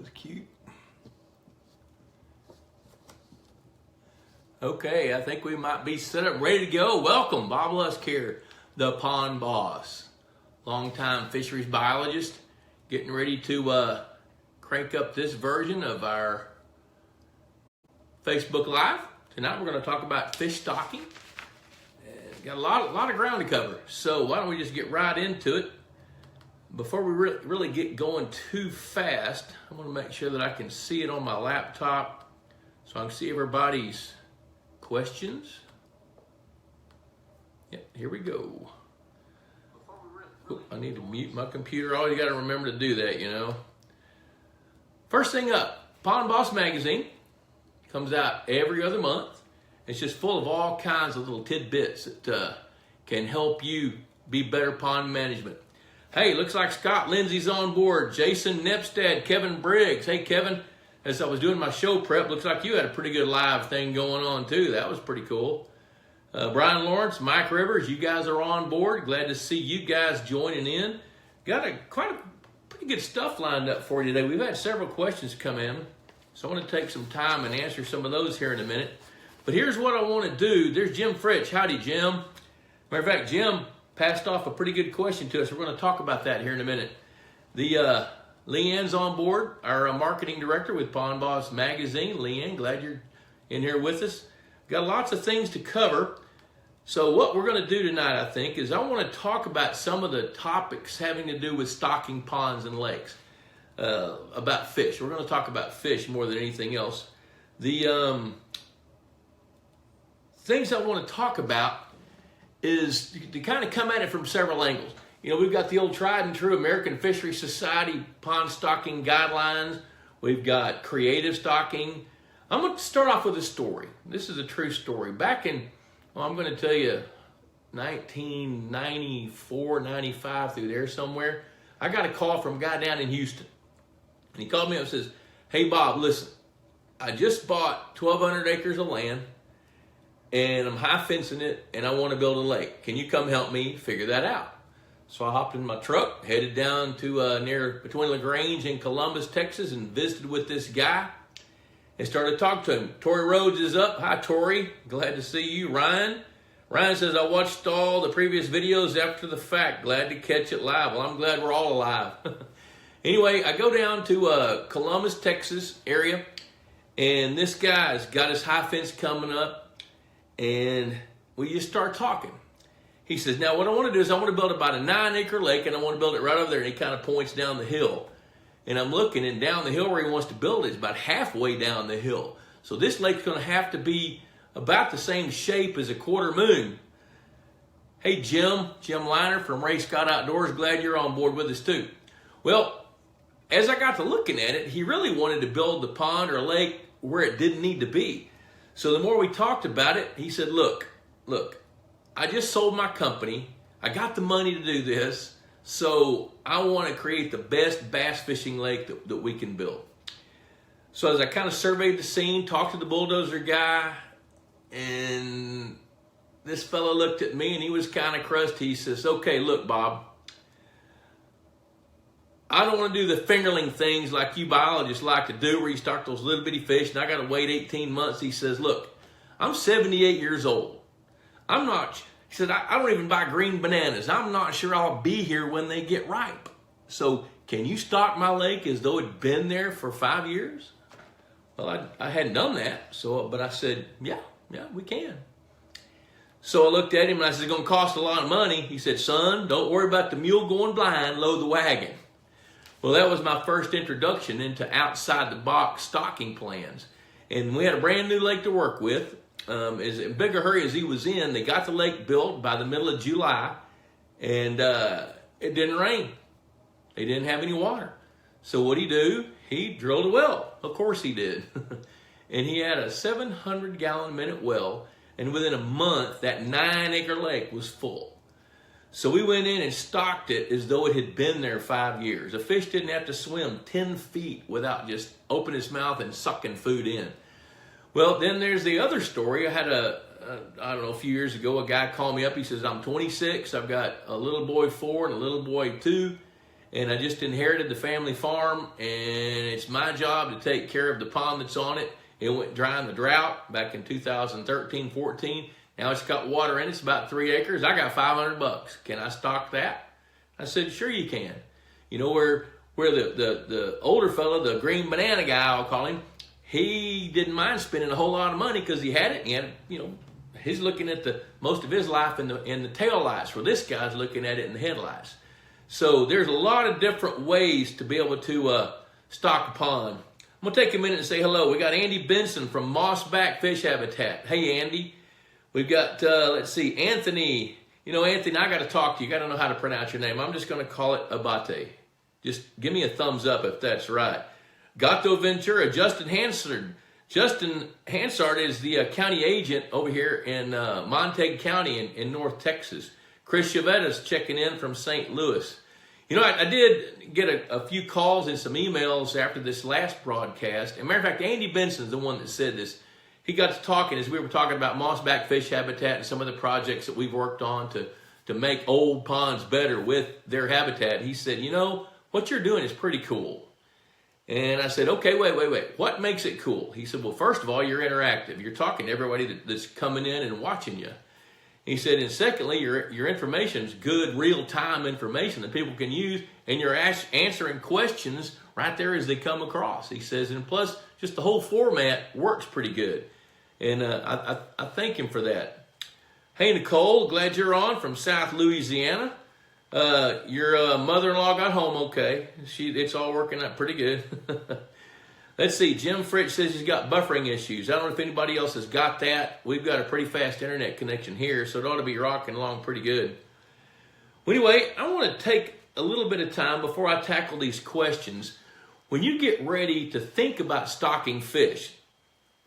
was cute. Okay, I think we might be set up, ready to go. Welcome, Bob Lusk here, the Pond Boss, longtime fisheries biologist, getting ready to crank up this version of our Facebook Live. Tonight we're going to talk about fish stocking. And got a lot of ground to cover, so why don't we just get right into it. Before we really get going too fast, I want to make sure that I can see it on my laptop so I can see everybody's questions. Yeah, here we go. Oop, I need to mute my computer. Always got to remember to do that, you know. First thing up, Pond Boss magazine comes out every other month. It's just full of all kinds of little tidbits that can help you be better pond management. Hey, looks like Scott Lindsay's on board. Jason Nepstad, Kevin Briggs. Hey, Kevin, as I was doing my show prep, looks like you had a pretty good live thing going on too. That was pretty cool. Brian Lawrence, Mike Rivers, you guys are on board. Glad to see you guys joining in. Got quite a pretty good stuff lined up for you today. We've had several questions come in, so I want to take some time and answer some of those here in a minute. But here's what I want to do. There's Jim Fritch. Howdy, Jim. Matter of fact, Jim passed off a pretty good question to us. We're going to talk about that here in a minute. The Leanne's on board, our marketing director with Pond Boss Magazine. Leanne, glad you're in here with us. Got lots of things to cover. So what we're going to do tonight, I think, is I want to talk about some of the topics having to do with stocking ponds and lakes, about fish. We're going to talk about fish more than anything else. The things I want to talk about is to kind of come at it from several angles. You know, we've got the old tried and true American Fisheries Society pond stocking guidelines. We've got creative stocking. I'm going to start off with a story. This is a true story. Back in, well, I'm going to tell you, 1994, 95, through there somewhere, I got a call from a guy down in Houston. And he called me up and says, hey, Bob, listen, I just bought 1,200 acres of land, and I'm high fencing it, and I want to build a lake. Can you come help me figure that out? So I hopped in my truck, headed down to between LaGrange and Columbus, Texas, and visited with this guy and started talking to him. Tori Rhodes is up. Hi, Tori. Glad to see you. Ryan says, I watched all the previous videos after the fact. Glad to catch it live. Well, I'm glad we're all alive. Anyway, I go down to Columbus, Texas area, and this guy's got his high fence coming up. And we just start talking. He says, now what I want to do is I want to build about a 9-acre lake, and I want to build it right over there. And he kind of points down the hill. And I'm looking, and down the hill where he wants to build it is about halfway down the hill. So this lake's going to have to be about the same shape as a quarter moon. Hey, Jim Liner from Ray Scott Outdoors. Glad you're on board with us too. Well, as I got to looking at it, he really wanted to build the pond or lake where it didn't need to be. So the more we talked about it, he said, look, I just sold my company. I got the money to do this. So I want to create the best bass fishing lake that we can build. So as I kind of surveyed the scene, talked to the bulldozer guy, and this fellow looked at me and he was kind of crusty. He says, okay, look, Bob, I don't want to do the fingerling things like you biologists like to do where you start those little bitty fish and I got to wait 18 months. He says, look, I'm 78 years old. He said, I don't even buy green bananas. I'm not sure I'll be here when they get ripe. So can you stock my lake as though it'd been there for 5 years? Well, I hadn't done that. But I said, yeah, we can. So I looked at him and I said, it's going to cost a lot of money. He said, son, don't worry about the mule going blind, load the wagon. Well, that was my first introduction into outside-the-box stocking plans. And we had a brand new lake to work with. As big a hurry as he was in, they got the lake built by the middle of July, and it didn't rain. They didn't have any water. So what'd he do? He drilled a well. Of course he did. And he had a 700-gallon-minute well, and within a month, that 9-acre lake was full. So we went in and stocked it as though it had been there 5 years. A fish didn't have to swim 10 feet without just opening his mouth and sucking food in. Well, then there's the other story. I had a few years ago, a guy called me up. He says, I'm 26. I've got a little boy 4 and a little boy 2. and I just inherited the family farm, and it's my job to take care of the pond that's on it. It went dry in the drought back in 2013-14. Now it's got water in it. It's about 3 acres. I got $500. Can I stock that? I said, sure you can. You know, where the older fella, the green banana guy, I'll call him, he didn't mind spending a whole lot of money because he had it. And he had, you know, he's looking at the most of his life in the tail lights, where this guy's looking at it in the headlights. So there's a lot of different ways to be able to stock a pond. I'm going to take a minute and say hello. We got Andy Benson from Mossback Fish Habitat. Hey, Andy. We've got, let's see, Anthony. You know, Anthony, I got to talk to you. You got to know how to pronounce your name. I'm just going to call it Abate. Just give me a thumbs up if that's right. Gato Ventura, Justin Hansard. Justin Hansard is the county agent over here in Montague County in North Texas. Chris Chavetta's checking in from St. Louis. You know, I did get a few calls and some emails after this last broadcast. As a matter of fact, Andy Benson's the one that said this. He got to talking as we were talking about Mossback Fish Habitat and some of the projects that we've worked on to make old ponds better with their habitat. He said, you know, what you're doing is pretty cool. And I said, okay, wait. What makes it cool? He said, well, first of all, you're interactive. You're talking to everybody that's coming in and watching you. He said, and secondly, your information is good, real-time information that people can use, and you're answering questions right there as they come across. He says, and plus, just the whole format works pretty good. And I thank him for that. Hey, Nicole, glad you're on from South Louisiana. Your mother-in-law got home okay. It's all working out pretty good. Let's see. Jim Fritz says he's got buffering issues. I don't know if anybody else has got that. We've got a pretty fast internet connection here, so it ought to be rocking along pretty good. Well, anyway, I want to take a little bit of time before I tackle these questions. When you get ready to think about stocking fish,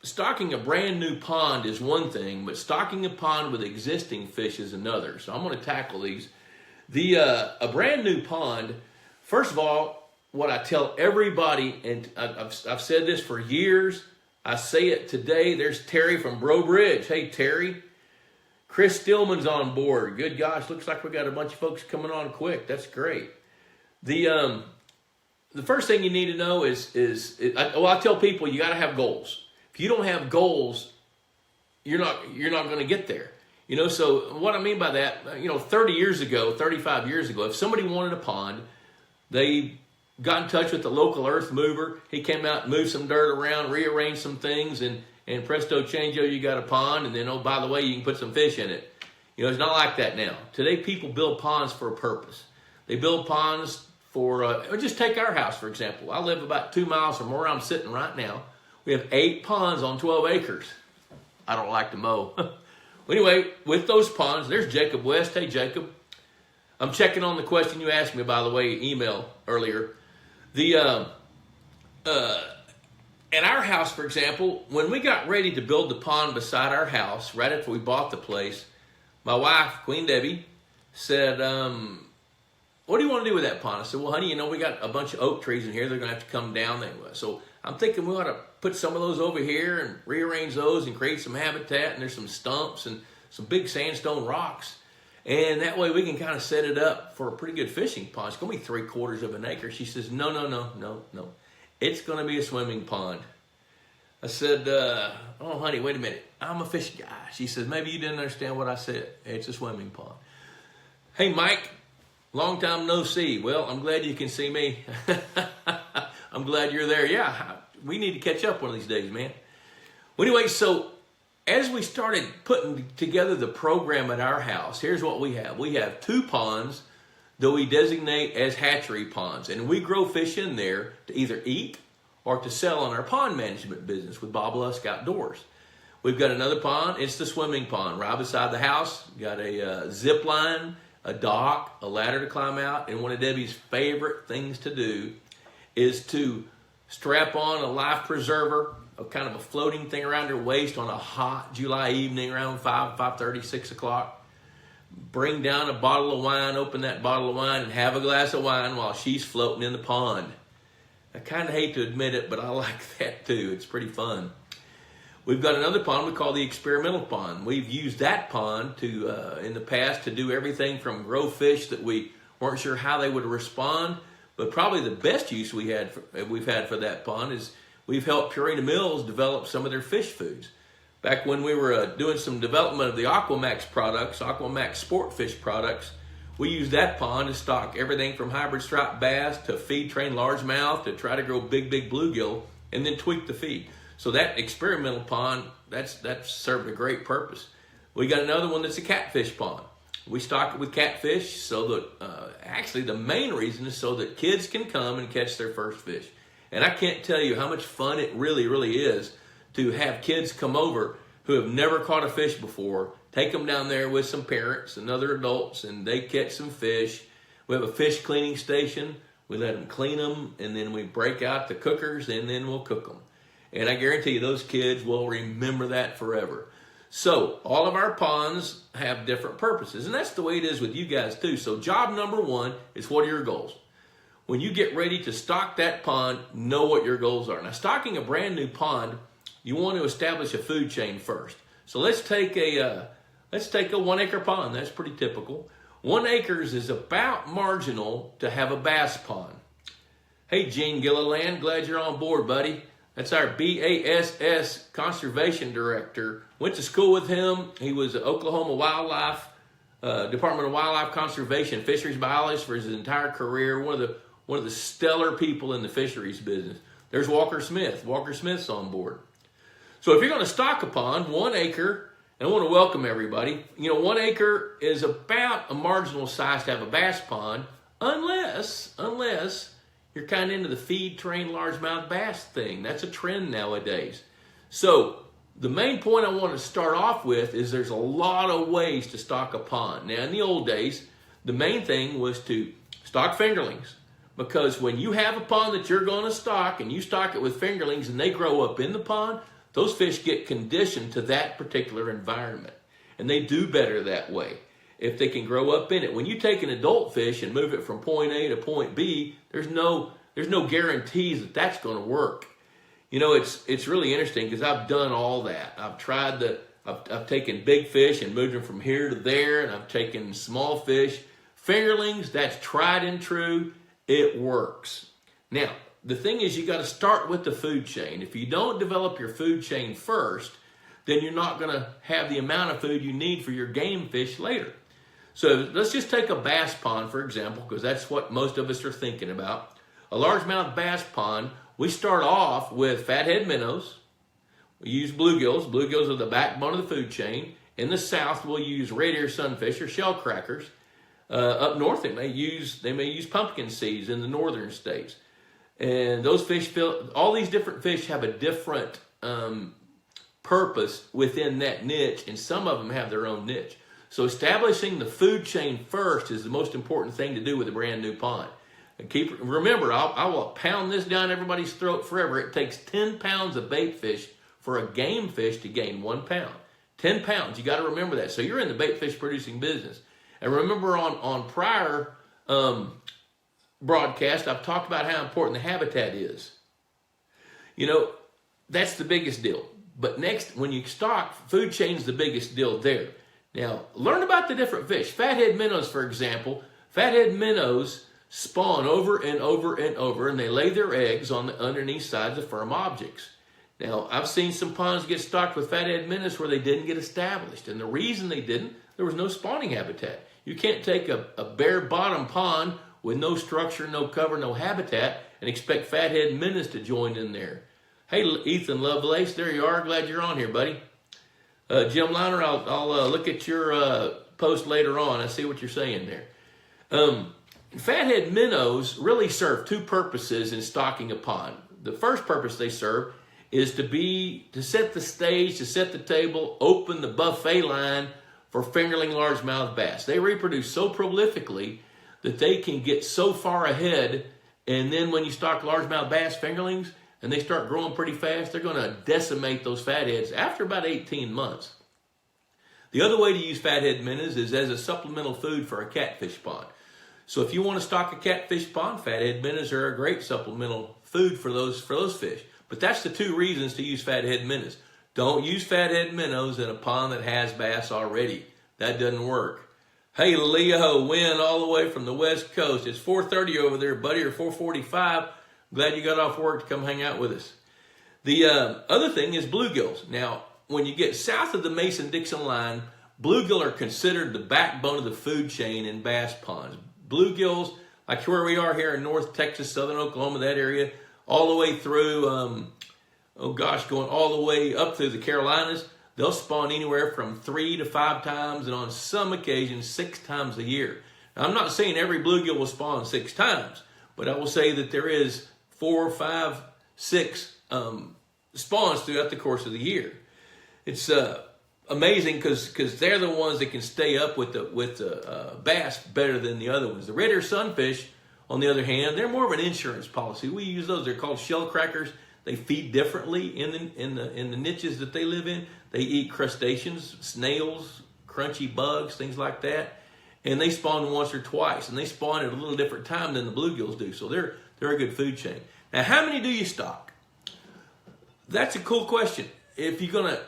stocking a brand new pond is one thing, but stocking a pond with existing fish is another. So I'm going to tackle these. A brand new pond, first of all, what I tell everybody, and I've said this for years, I say it today. There's Terry from Bro Bridge. Hey, Terry. Chris Stillman's on board. Good gosh, looks like we got a bunch of folks coming on quick. That's great. The first thing you need to know I tell people you got to have goals. If you don't have goals, you're not going to get there. You know, so what I mean by that, you know, 30 years ago, 35 years ago, if somebody wanted a pond, they got in touch with the local earth mover. He came out and moved some dirt around, rearranged some things, and presto changeo, you got a pond. And then, oh, by the way, you can put some fish in it. You know, it's not like that now. Today, people build ponds for a purpose. They build ponds for, or just take our house, for example. I live about 2 miles from where I'm sitting right now. We have 8 ponds on 12 acres. I don't like to mow. Well, anyway, with those ponds, there's Jacob West. Hey, Jacob. I'm checking on the question you asked me, by the way, email earlier. At our house, for example, when we got ready to build the pond beside our house, right after we bought the place, my wife, Queen Debbie, said, what do you want to do with that pond? I said, well, honey, you know, we got a bunch of oak trees in here. They're going to have to come down. So I'm thinking we ought to put some of those over here and rearrange those and create some habitat. And there's some stumps and some big sandstone rocks. And that way we can kind of set it up for a pretty good fishing pond. It's going to be 3/4 of an acre. She says, no. It's going to be a swimming pond. I said, oh, honey, wait a minute. I'm a fish guy. She says, maybe you didn't understand what I said. It's a swimming pond. Hey, Mike, long time no see. Well, I'm glad you can see me. I'm glad you're there. Yeah, we need to catch up one of these days, man. Well, anyway, so as we started putting together the program at our house, here's what we have. We have 2 ponds that we designate as hatchery ponds, and we grow fish in there to either eat or to sell on our pond management business with Bob Lusk Outdoors. We've got another pond. It's the swimming pond right beside the house. Got a zip line, a dock, a ladder to climb out, and one of Debbie's favorite things to do is to strap on a life preserver, a kind of a floating thing around her waist on a hot July evening around 5:30, 6 o'clock. Bring down a bottle of wine, open that bottle of wine, and have a glass of wine while she's floating in the pond. I kind of hate to admit it, but I like that too. It's pretty fun. We've got another pond we call the experimental pond. We've used that pond to in the past to do everything from grow fish that we weren't sure how they would respond, But probably the best use we've had for that pond is we've helped Purina Mills develop some of their fish foods. Back when we were doing some development of the Aquamax products, Aquamax sport fish products, we used that pond to stock everything from hybrid striped bass to feed train largemouth to try to grow big bluegill and then tweak the feed. So that experimental pond, that's served a great purpose. We got another one that's a catfish pond. We stock it with catfish so that, actually the main reason is so that kids can come and catch their first fish. And I can't tell you how much fun it really is to have kids come over who have never caught a fish before, take them down there with some parents and other adults, and they catch some fish. We have a fish cleaning station. We let them clean them, and then we break out the cookers, and then we'll cook them. And I guarantee you those kids will remember that forever. So all of our ponds have different purposes, and that's the way it is with you guys too. So job number one is, what are your goals? When you get ready to stock that pond, know what your goals are. Now, stocking a brand new pond, you want to establish a food chain first. So let's take a 1 acre pond. That's pretty typical. 1 acre is about marginal to have a bass pond. Hey, Gene Gilliland, glad you're on board, buddy. That's our BASS conservation director. Went to school with him. He was an Oklahoma Wildlife, Department of Wildlife Conservation, Fisheries Biologist for his entire career. One of the stellar people in the fisheries business. There's Walker Smith. Walker Smith's on board. So if you're going to stock a pond, 1 acre, and I want to welcome everybody. 1 acre is about a marginal size to have a bass pond, unless you're kind of into the feed train largemouth bass thing. That's a trend nowadays. So the main point I want to start off with is there's a lot of ways to stock a pond. Now, in the old days, the main thing was to stock fingerlings, because when you have a pond that you're going to stock and you stock it with fingerlings and they grow up in the pond, those fish get conditioned to that particular environment, and they do better that way if they can grow up in it. When you take an adult fish and move it from point A to point B, there's no guarantees that that's going to work. It's really interesting because I've done all that. I've taken big fish and moved them from here to there, and I've taken small fish. Fingerlings, that's tried and true. It works. Now, the thing is, you got to start with the food chain. If you don't develop your food chain first, then you're not going to have the amount of food you need for your game fish later. So let's just take a bass pond, for example, because that's what most of us are thinking about. A largemouth bass pond, we start off with fathead minnows. We use bluegills. Bluegills are the backbone of the food chain. In the south, we'll use red ear sunfish or shell crackers. Up north, they may use pumpkin seeds in the northern states. And those fish, all these different fish have a different purpose within that niche, and some of them have their own niche. So establishing the food chain first is the most important thing to do with a brand new pond. And remember, I will pound this down everybody's throat forever. It takes 10 pounds of bait fish for a game fish to gain 1 pound. 10 pounds, you got to remember that. So you're in the bait fish producing business. And remember on prior broadcast, I've talked about how important the habitat is. That's the biggest deal. But next, when you stock, food chain's the biggest deal there. Now, learn about the different fish. Fathead minnows, for example. Fathead minnows spawn over and over and over, and they lay their eggs on the underneath sides of firm objects. Now, I've seen some ponds get stocked with fathead minnows where they didn't get established. And the reason they didn't, there was no spawning habitat. You can't take a bare bottom pond with no structure, no cover, no habitat, and expect fathead minnows to join in there. Hey, Ethan Lovelace, there you are. Glad you're on here, buddy. Jim Liner, I'll look at your post later on. I see what you're saying there. Fathead minnows really serve two purposes in stocking a pond. The first purpose they serve is to set the stage, to set the table, open the buffet line for fingerling largemouth bass. They reproduce so prolifically that they can get so far ahead, and then when you stock largemouth bass fingerlings and they start growing pretty fast, they're going to decimate those fatheads after about 18 months. The other way to use fathead minnows is as a supplemental food for a catfish pond. So if you want to stock a catfish pond, fathead minnows are a great supplemental food for those fish. But that's the two reasons to use fathead minnows. Don't use fathead minnows in a pond that has bass already. That doesn't work. Hey, Leo, wind all the way from the West Coast. It's 4:30 over there, buddy, or 4:45. Glad you got off work to come hang out with us. The other thing is bluegills. Now, when you get south of the Mason-Dixon line, bluegill are considered the backbone of the food chain in bass ponds. Bluegills, like where we are here in North Texas, Southern Oklahoma, that area, all the way through, going all the way up through the Carolinas, they'll spawn anywhere from 3 to 5 times, and on some occasions, 6 times a year. Now, I'm not saying every bluegill will spawn 6 times, but I will say that there is 4, 5, 6 spawns throughout the course of the year. It's amazing because they're the ones that can stay up with the bass better than the other ones. The red-ear sunfish, on the other hand, they're more of an insurance policy. We use those. They're called shell crackers. They feed differently in the niches that they live in. They eat crustaceans, snails, crunchy bugs, things like that. And they spawn once or twice, and they spawn at a little different time than the bluegills do. So they're a good food chain. Now, how many do you stock? That's a cool question. If you're gonna,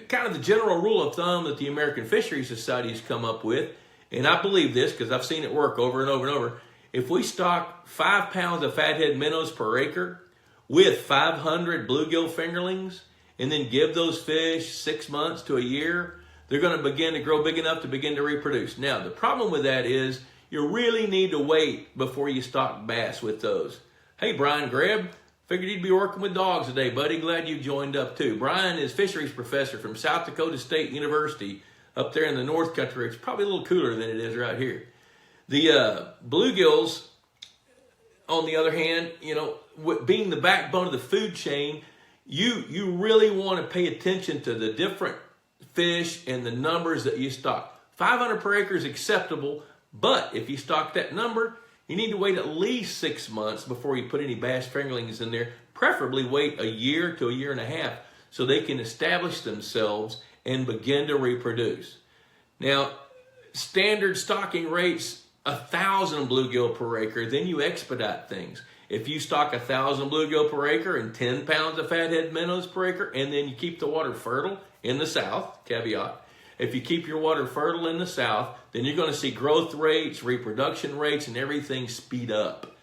kind of the general rule of thumb that the American Fisheries Society has come up with, and I believe this because I've seen it work over and over and over. If we stock 5 pounds of fathead minnows per acre with 500 bluegill fingerlings, and then give those fish 6 months to a year, they're going to begin to grow big enough to begin to reproduce. Now, the problem with that is you really need to wait before you stock bass with those. Hey, Brian Greb, figured you'd be working with dogs today, buddy. Glad you joined up too. Brian is fisheries professor from South Dakota State University up there in the North Country. It's probably a little cooler than it is right here. The bluegills, on the other hand, being the backbone of the food chain, you really want to pay attention to the different fish and the numbers that you stock. 500 per acre is acceptable, but if you stock that number, you need to wait at least 6 months before you put any bass fingerlings in there. Preferably wait a year to a year and a half so they can establish themselves and begin to reproduce. Now, standard stocking rates, 1,000 bluegill per acre, then you expedite things. If you stock 1,000 bluegill per acre and 10 pounds of fathead minnows per acre, and then you keep the water fertile in the south, caveat, if you keep your water fertile in the south, then you're going to see growth rates, reproduction rates, and everything speed up.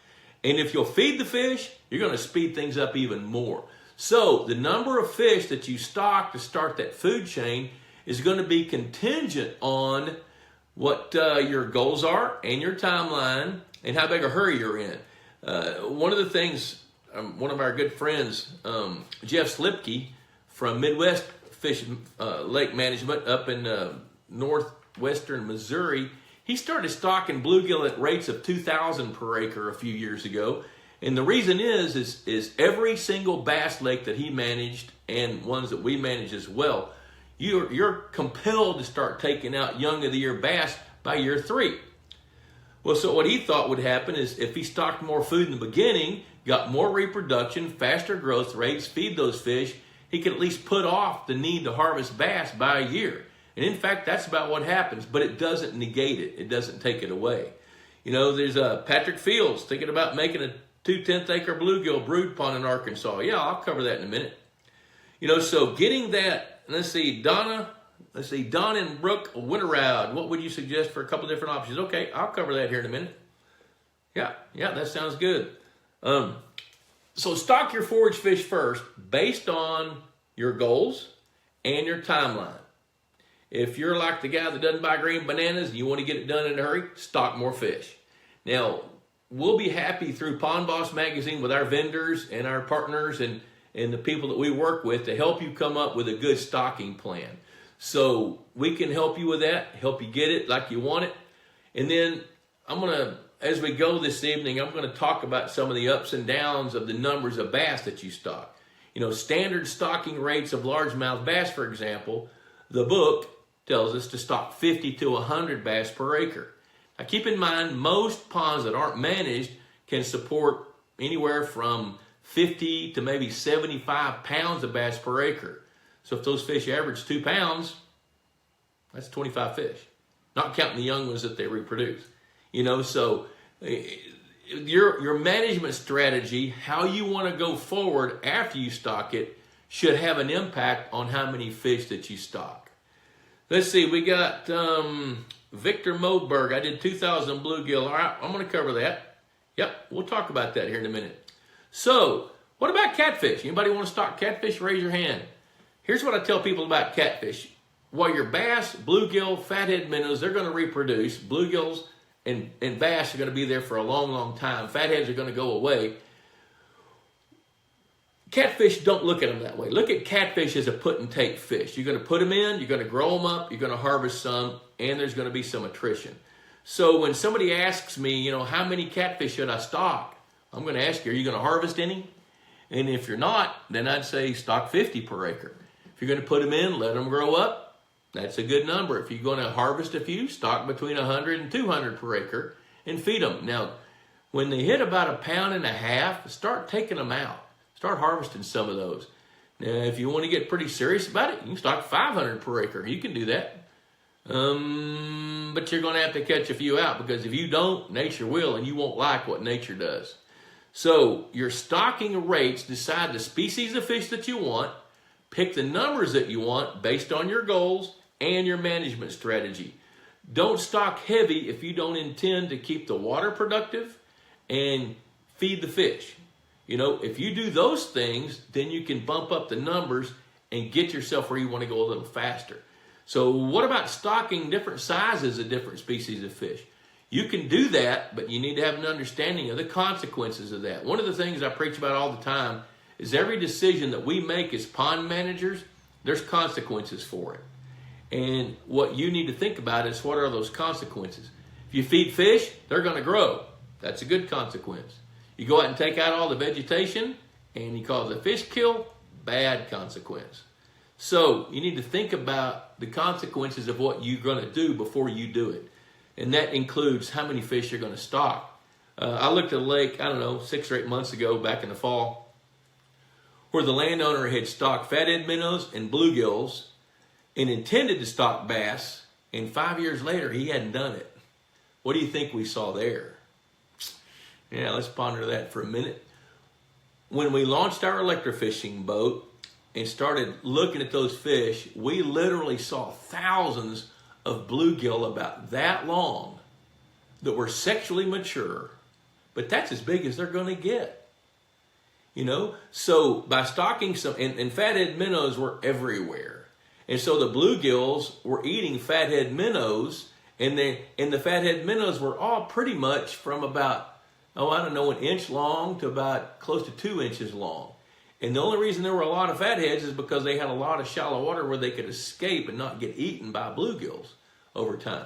And if you'll feed the fish, you're going to speed things up even more. So the number of fish that you stock to start that food chain is going to be contingent on what your goals are and your timeline and how big a hurry you're in. One of the things, one of our good friends, Jeff Slupczynski from Midwest Lake Management up in northwestern Missouri, he started stocking bluegill at rates of 2,000 per acre a few years ago. And the reason is every single bass lake that he managed and ones that we manage as well, you're compelled to start taking out young of the year bass by year 3. Well, so what he thought would happen is if he stocked more food in the beginning, got more reproduction, faster growth rates, feed those fish, he could at least put off the need to harvest bass by a year. And in fact, that's about what happens, but it doesn't negate it. It doesn't take it away. There's Patrick Fields thinking about making a 2/10 acre bluegill brood pond in Arkansas. Yeah, I'll cover that in a minute. So getting that, let's see, Don and Brooke Winterrod, what would you suggest for a couple different options? Okay, I'll cover that here in a minute. Yeah, that sounds good. So stock your forage fish first based on your goals and your timeline. If you're like the guy that doesn't buy green bananas and you want to get it done in a hurry, stock more fish. Now, we'll be happy through Pond Boss Magazine with our vendors and our partners and the people that we work with to help you come up with a good stocking plan. So we can help you with that, help you get it like you want it. And then as we go this evening, I'm going to talk about some of the ups and downs of the numbers of bass that you stock. Standard stocking rates of largemouth bass, for example, the book tells us to stock 50 to 100 bass per acre. Now keep in mind, most ponds that aren't managed can support anywhere from 50 to maybe 75 pounds of bass per acre. So if those fish average 2 pounds, that's 25 fish, not counting the young ones that they reproduce. So your management strategy, how you want to go forward after you stock it, should have an impact on how many fish that you stock. Let's see, we got Victor Moberg, I did 2,000 bluegill. All right, I'm going to cover that. Yep, we'll talk about that here in a minute. So, what about catfish? Anybody want to stock catfish? Raise your hand. Here's what I tell people about catfish. While your bass, bluegill, fathead minnows, they're going to reproduce. Bluegills and bass are going to be there for a long, long time. Fatheads are going to go away. Catfish, don't look at them that way. Look at catfish as a put and take fish. You're going to put them in, you're going to grow them up, you're going to harvest some, and there's going to be some attrition. So when somebody asks me, how many catfish should I stock? I'm going to ask you, are you going to harvest any? And if you're not, then I'd say stock 50 per acre. If you're going to put them in, let them grow up. That's a good number. If you're going to harvest a few, stock between 100 and 200 per acre and feed them. Now, when they hit about 1.5 pounds, start taking them out. Start harvesting some of those. Now, if you want to get pretty serious about it, you can stock 500 per acre. You can do that. But you're going to have to catch a few out, because if you don't, nature will, and you won't like what nature does. So your stocking rates decide the species of fish that you want, pick the numbers that you want based on your goals and your management strategy. Don't stock heavy if you don't intend to keep the water productive and feed the fish. If you do those things, then you can bump up the numbers and get yourself where you want to go a little faster. So what about stocking different sizes of different species of fish? You can do that, but you need to have an understanding of the consequences of that. One of the things I preach about all the time is every decision that we make as pond managers, there's consequences for it. And what you need to think about is, what are those consequences? If you feed fish, they're going to grow. That's a good consequence. You go out and take out all the vegetation and you cause a fish kill, bad consequence. So you need to think about the consequences of what you're going to do before you do it. And that includes how many fish you're going to stock. I looked at a lake, 6 or 8 months ago, back in the fall, where the landowner had stocked fathead minnows and bluegills and intended to stock bass, and 5 years later he hadn't done it. What do you think we saw there? Yeah, let's ponder that for a minute. When we launched our electrofishing boat and started looking at those fish, we literally saw thousands of bluegill about that long that were sexually mature, but that's as big as they're going to get. So by stocking some, and fathead minnows were everywhere. And so the bluegills were eating fathead minnows, and the fathead minnows were all pretty much from about, an inch long to about close to 2 inches long. And the only reason there were a lot of fatheads is because they had a lot of shallow water where they could escape and not get eaten by bluegills over time.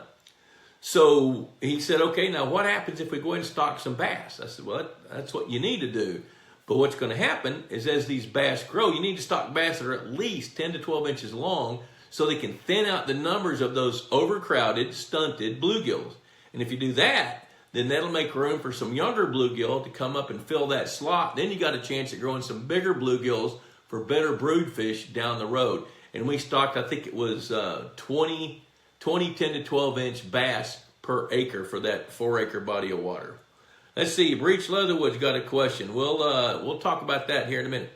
So he said, okay, now what happens if we go ahead and stock some bass? I said, well, that's what you need to do. But what's going to happen is, as these bass grow, you need to stock bass that are at least 10 to 12 inches long so they can thin out the numbers of those overcrowded, stunted bluegills. And if you do that, then that'll make room for some younger bluegill to come up and fill that slot. Then you got a chance at growing some bigger bluegills for better brood fish down the road. And we stocked, I think it was 20 10 to 12 inch bass per acre for that 4 acre body of water. Let's see, Breach Leatherwood's got a question. We'll talk about that here in a minute.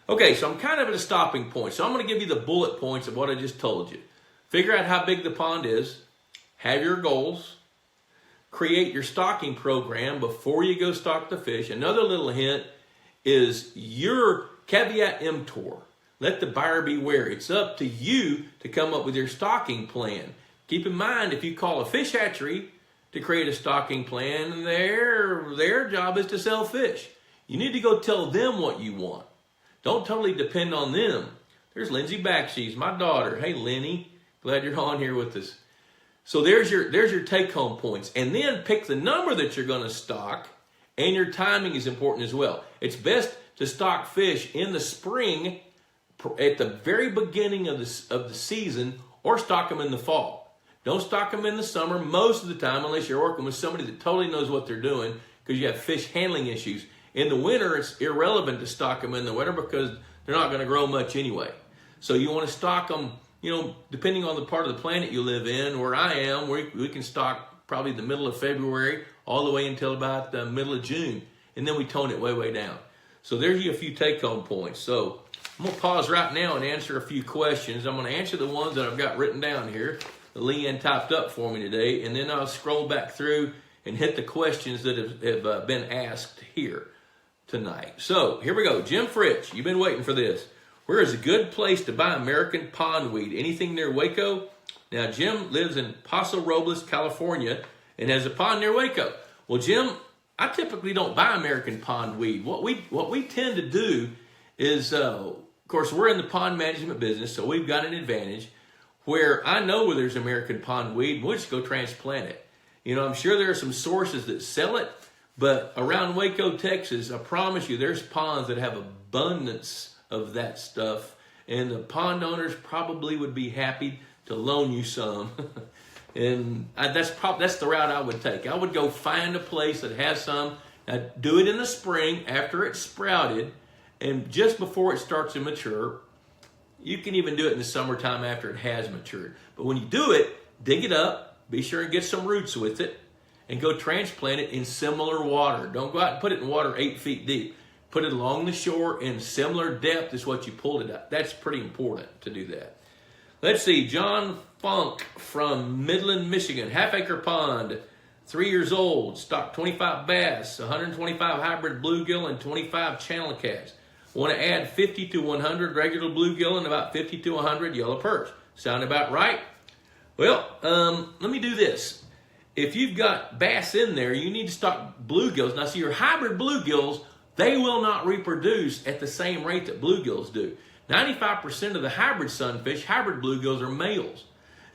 Okay, so I'm kind of at a stopping point. So I'm going to give you the bullet points of what I just told you. Figure out how big the pond is. Have your goals. Create your stocking program before you go stock the fish. Another little hint is your caveat emptor. Let the buyer beware. It's up to you to come up with your stocking plan. Keep in mind, if you call a fish hatchery to create a stocking plan, their job is to sell fish. You need to go tell them what you want. Don't totally depend on them. There's Lindsay Backshe's my daughter. Hey, Lenny, glad you're on here with us. So there's your take-home points. And then pick the number that you're going to stock, and your timing is important as well. It's best to stock fish in the spring at the very beginning of the season, or stock them in the fall. Don't stock them in the summer most of the time unless you're working with somebody that totally knows what they're doing, because you have fish handling issues. In the winter, it's irrelevant to stock them in the winter because they're not going to grow much anyway. So you want to stock them, depending on the part of the planet you live in. Where I am, we can stock probably the middle of February all the way until about the middle of June. And then we tone it way, way down. So there's a few take-home points. So I'm going to pause right now and answer a few questions. I'm going to answer the ones that I've got written down here. Leanne typed up for me today, and then I'll scroll back through and hit the questions that have been asked here tonight. So here we go. Jim Fritch, you've been waiting for this. Where is a good place to buy American pondweed? Anything near Waco? Now, Jim lives in Paso Robles, California, and has a pond near Waco. Well, Jim, I typically don't buy American pondweed. What we tend to do is, of course, we're in the pond management business, so we've got an advantage where I know where there's American pondweed, and we'll just go transplant it. You know, I'm sure there are some sources that sell it, but around Waco, Texas, I promise you, there's ponds that have abundance of that stuff, and the pond owners probably would be happy to loan you some. And that's the route I would take. I would go find a place that has some. Now, do it in the spring after it's sprouted, and just before it starts to mature. You can even do it in the summertime after it has matured. But when you do it, dig it up, be sure and get some roots with it, and go transplant it in similar water. Don't go out and put it in water 8 feet deep. Put it along the shore in similar depth as what you pulled it out. That's pretty important to do that. Let's see, John Funk from Midland, Michigan. Half-acre pond, 3 years old, stock 25 bass, 125 hybrid bluegill, and 25 channel cats. Want to add 50 to 100 regular bluegill and about 50 to 100 yellow perch. Sound about right? Well, let me do this. If you've got bass in there, you need to stock bluegills. Now, see, your hybrid bluegills, they will not reproduce at the same rate that bluegills do. 95% of the hybrid sunfish, hybrid bluegills, are males.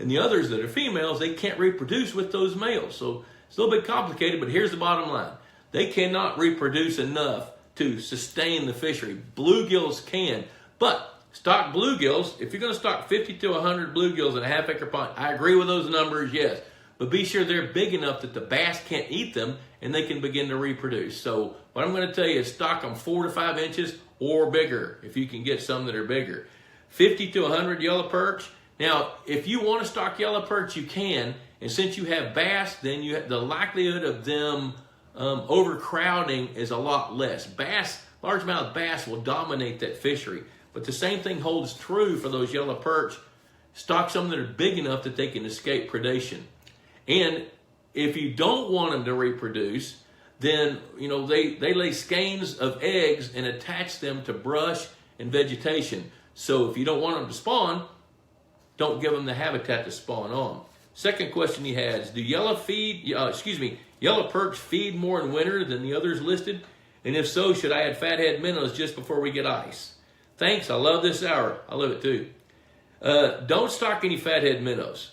And the others that are females, they can't reproduce with those males. So it's a little bit complicated, but here's the bottom line. They cannot reproduce enough to sustain the fishery. Bluegills can, but stock bluegills, if you're going to stock 50 to 100 bluegills in a half-acre pond, I agree with those numbers, yes. But be sure they're big enough that the bass can't eat them and they can begin to reproduce. So what I'm going to tell you is stock them 4 to 5 inches or bigger if you can get some that are bigger. 50 to 100 yellow perch. Now, if you want to stock yellow perch, you can. And since you have bass, then the likelihood of them overcrowding is a lot less. Bass, largemouth bass will dominate that fishery. But the same thing holds true for those yellow perch. Stock some that are big enough that they can escape predation. And if you don't want them to reproduce, then they lay skeins of eggs and attach them to brush and vegetation. So if you don't want them to spawn, don't give them the habitat to spawn on. Second question he has: do yellow perch feed more in winter than the others listed? And if so, should I add fathead minnows just before we get ice? Thanks, I love this hour. I love it too. Don't stock any fathead minnows.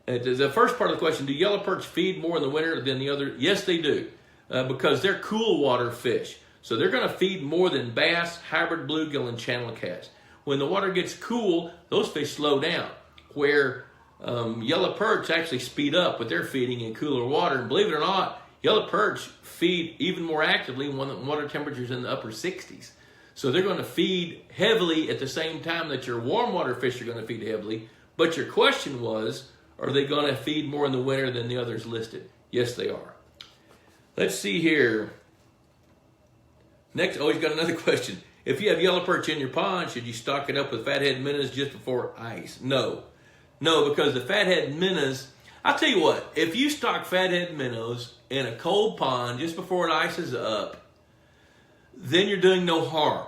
The first part of the question: do yellow perch feed more in the winter than the other? Yes, they do, because they're cool water fish. So they're going to feed more than bass, hybrid bluegill, and channel cats. When the water gets cool, those fish slow down. Where yellow perch actually speed up with their feeding in cooler water. And believe it or not, yellow perch feed even more actively when water temperatures in the upper 60s. So they're going to feed heavily at the same time that your warm water fish are going to feed heavily. But your question was, are they going to feed more in the winter than the others listed? Yes, they are. Let's see here. Next, he's got another question. If you have yellow perch in your pond, should you stock it up with fathead minnows just before ice? No, because the fathead minnows, I'll tell you what, if you stock fathead minnows in a cold pond just before it ices up, then you're doing no harm.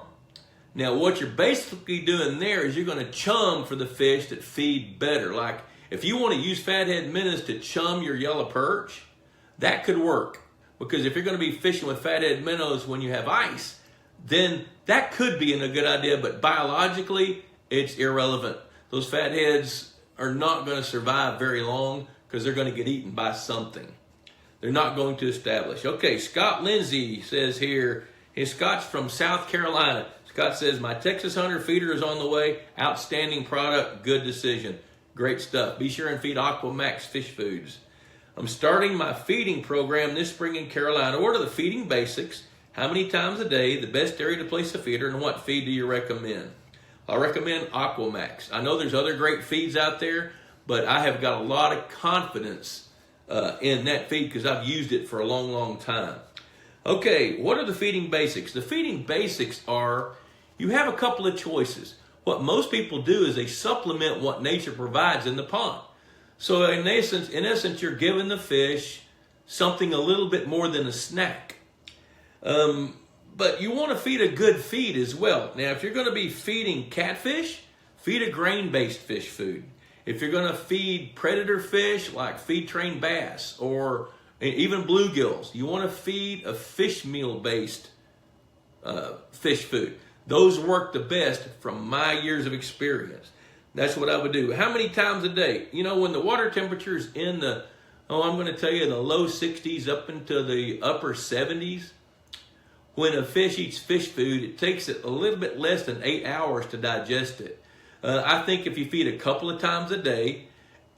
Now, what you're basically doing there is you're going to chum for the fish that feed better. Like, if you want to use fathead minnows to chum your yellow perch, that could work. Because if you're going to be fishing with fathead minnows when you have ice, then that could be a good idea, but biologically, it's irrelevant. Those fatheads are not going to survive very long because they're going to get eaten by something. They're not going to establish. Okay, Scott Lindsay says here, Scott's from South Carolina. Scott says, my Texas Hunter feeder is on the way. Outstanding product, good decision. Great stuff. Be sure and feed Aquamax fish foods. I'm starting my feeding program this spring in Carolina. What are the feeding basics? How many times a day, the best area to place a feeder, and what feed do you recommend? I recommend Aquamax. I know there's other great feeds out there, but I have got a lot of confidence in that feed because I've used it for a long, long time. Okay, what are the feeding basics? The feeding basics are, you have a couple of choices. What most people do is they supplement what nature provides in the pond. So in essence, you're giving the fish something a little bit more than a snack. But you want to feed a good feed as well. Now, if you're going to be feeding catfish, feed a grain-based fish food. If you're going to feed predator fish like feed-trained bass or even bluegills, you want to feed a fish meal-based fish food. Those work the best from my years of experience. That's what I would do. How many times a day? You know, when the water temperature is in the, I'm going to tell you, the low 60s up into the upper 70s, when a fish eats fish food, it takes it a little bit less than 8 hours to digest it. I think if you feed a couple of times a day,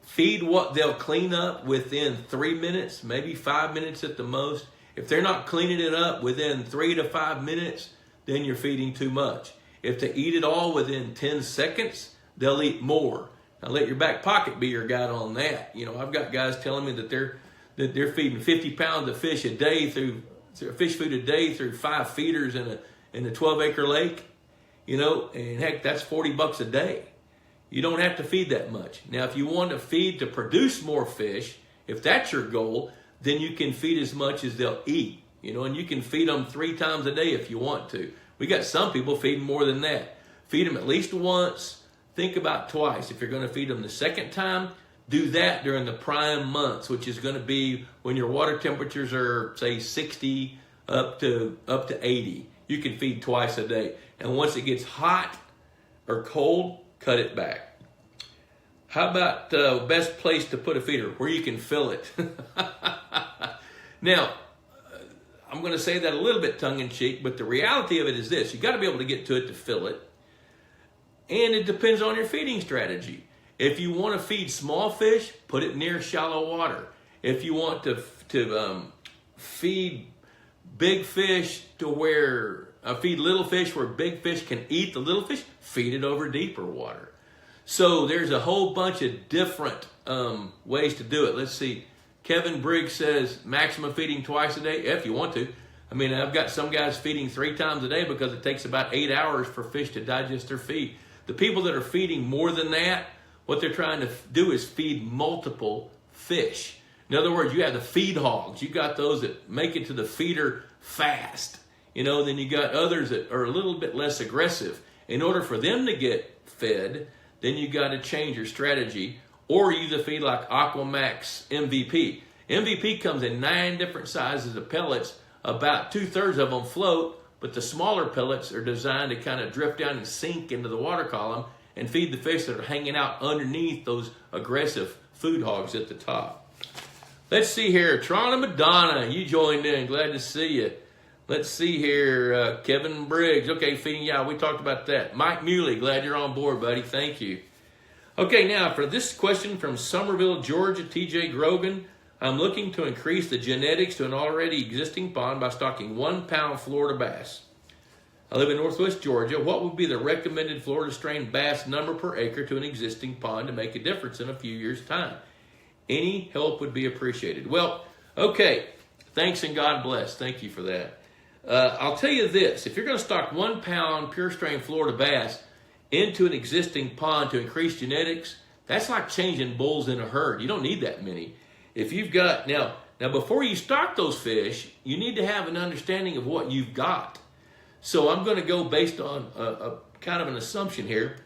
feed what they'll clean up within 3 minutes, maybe 5 minutes at the most. If they're not cleaning it up within 3 to 5 minutes, then you're feeding too much. If they eat it all within 10 seconds, they'll eat more. Now let your back pocket be your guide on that. You know, I've got guys telling me that they're feeding 50 pounds of fish a day through fish food a day through 5 feeders in a 12-acre lake. You know, and heck, that's $40 a day. You don't have to feed that much. Now, if you want to feed to produce more fish, if that's your goal, then you can feed as much as they'll eat. You know, and you can feed them 3 times a day if you want to. We got some people feeding more than that. Feed them at least once. Think about twice. If you're going to feed them the second time, do that during the prime months, which is going to be when your water temperatures are, say, 60 up to 80. You can feed twice a day. And once it gets hot or cold, cut it back. How about best place to put a feeder? Where you can fill it. Now, I'm going to say that a little bit tongue-in-cheek, but the reality of it is this. You've got to be able to get to it to fill it. And it depends on your feeding strategy. If you want to feed small fish, put it near shallow water. If you want to feed big fish to where feed little fish where big fish can eat the little fish, feed it over deeper water. So there's a whole bunch of different ways to do it. Let's see. Kevin Briggs says maximum feeding twice a day, if you want to. I mean, I've got some guys feeding 3 times a day because it takes about 8 hours for fish to digest their feed. The people that are feeding more than that, what they're trying to do is feed multiple fish. In other words, you have the feed hogs. You got those that make it to the feeder fast. You know, then you got others that are a little bit less aggressive. In order for them to get fed, then you got to change your strategy or use a feed like Aquamax MVP. MVP comes in 9 different sizes of pellets. About 2/3 of them float, but the smaller pellets are designed to kind of drift down and sink into the water column and feed the fish that are hanging out underneath those aggressive food hogs at the top. Let's see here. Toronto Madonna, you joined in. Glad to see you. Let's see here. Kevin Briggs. Okay, feeding. Yeah, we talked about that. Mike Muley, glad you're on board, buddy. Thank you. Okay, now for this question from Somerville, Georgia, TJ Grogan. I'm looking to increase the genetics to an already existing pond by stocking 1 pound Florida bass. I live in Northwest Georgia. What would be the recommended Florida strain bass number per acre to an existing pond to make a difference in a few years' time? Any help would be appreciated. Well, okay. Thanks and God bless. Thank you for that. I'll tell you this. If you're going to stock 1 pound pure strain Florida bass into an existing pond to increase genetics, that's like changing bulls in a herd. You don't need that many. If you've got, now before you stock those fish, you need to have an understanding of what you've got. So I'm going to go based on a kind of an assumption here.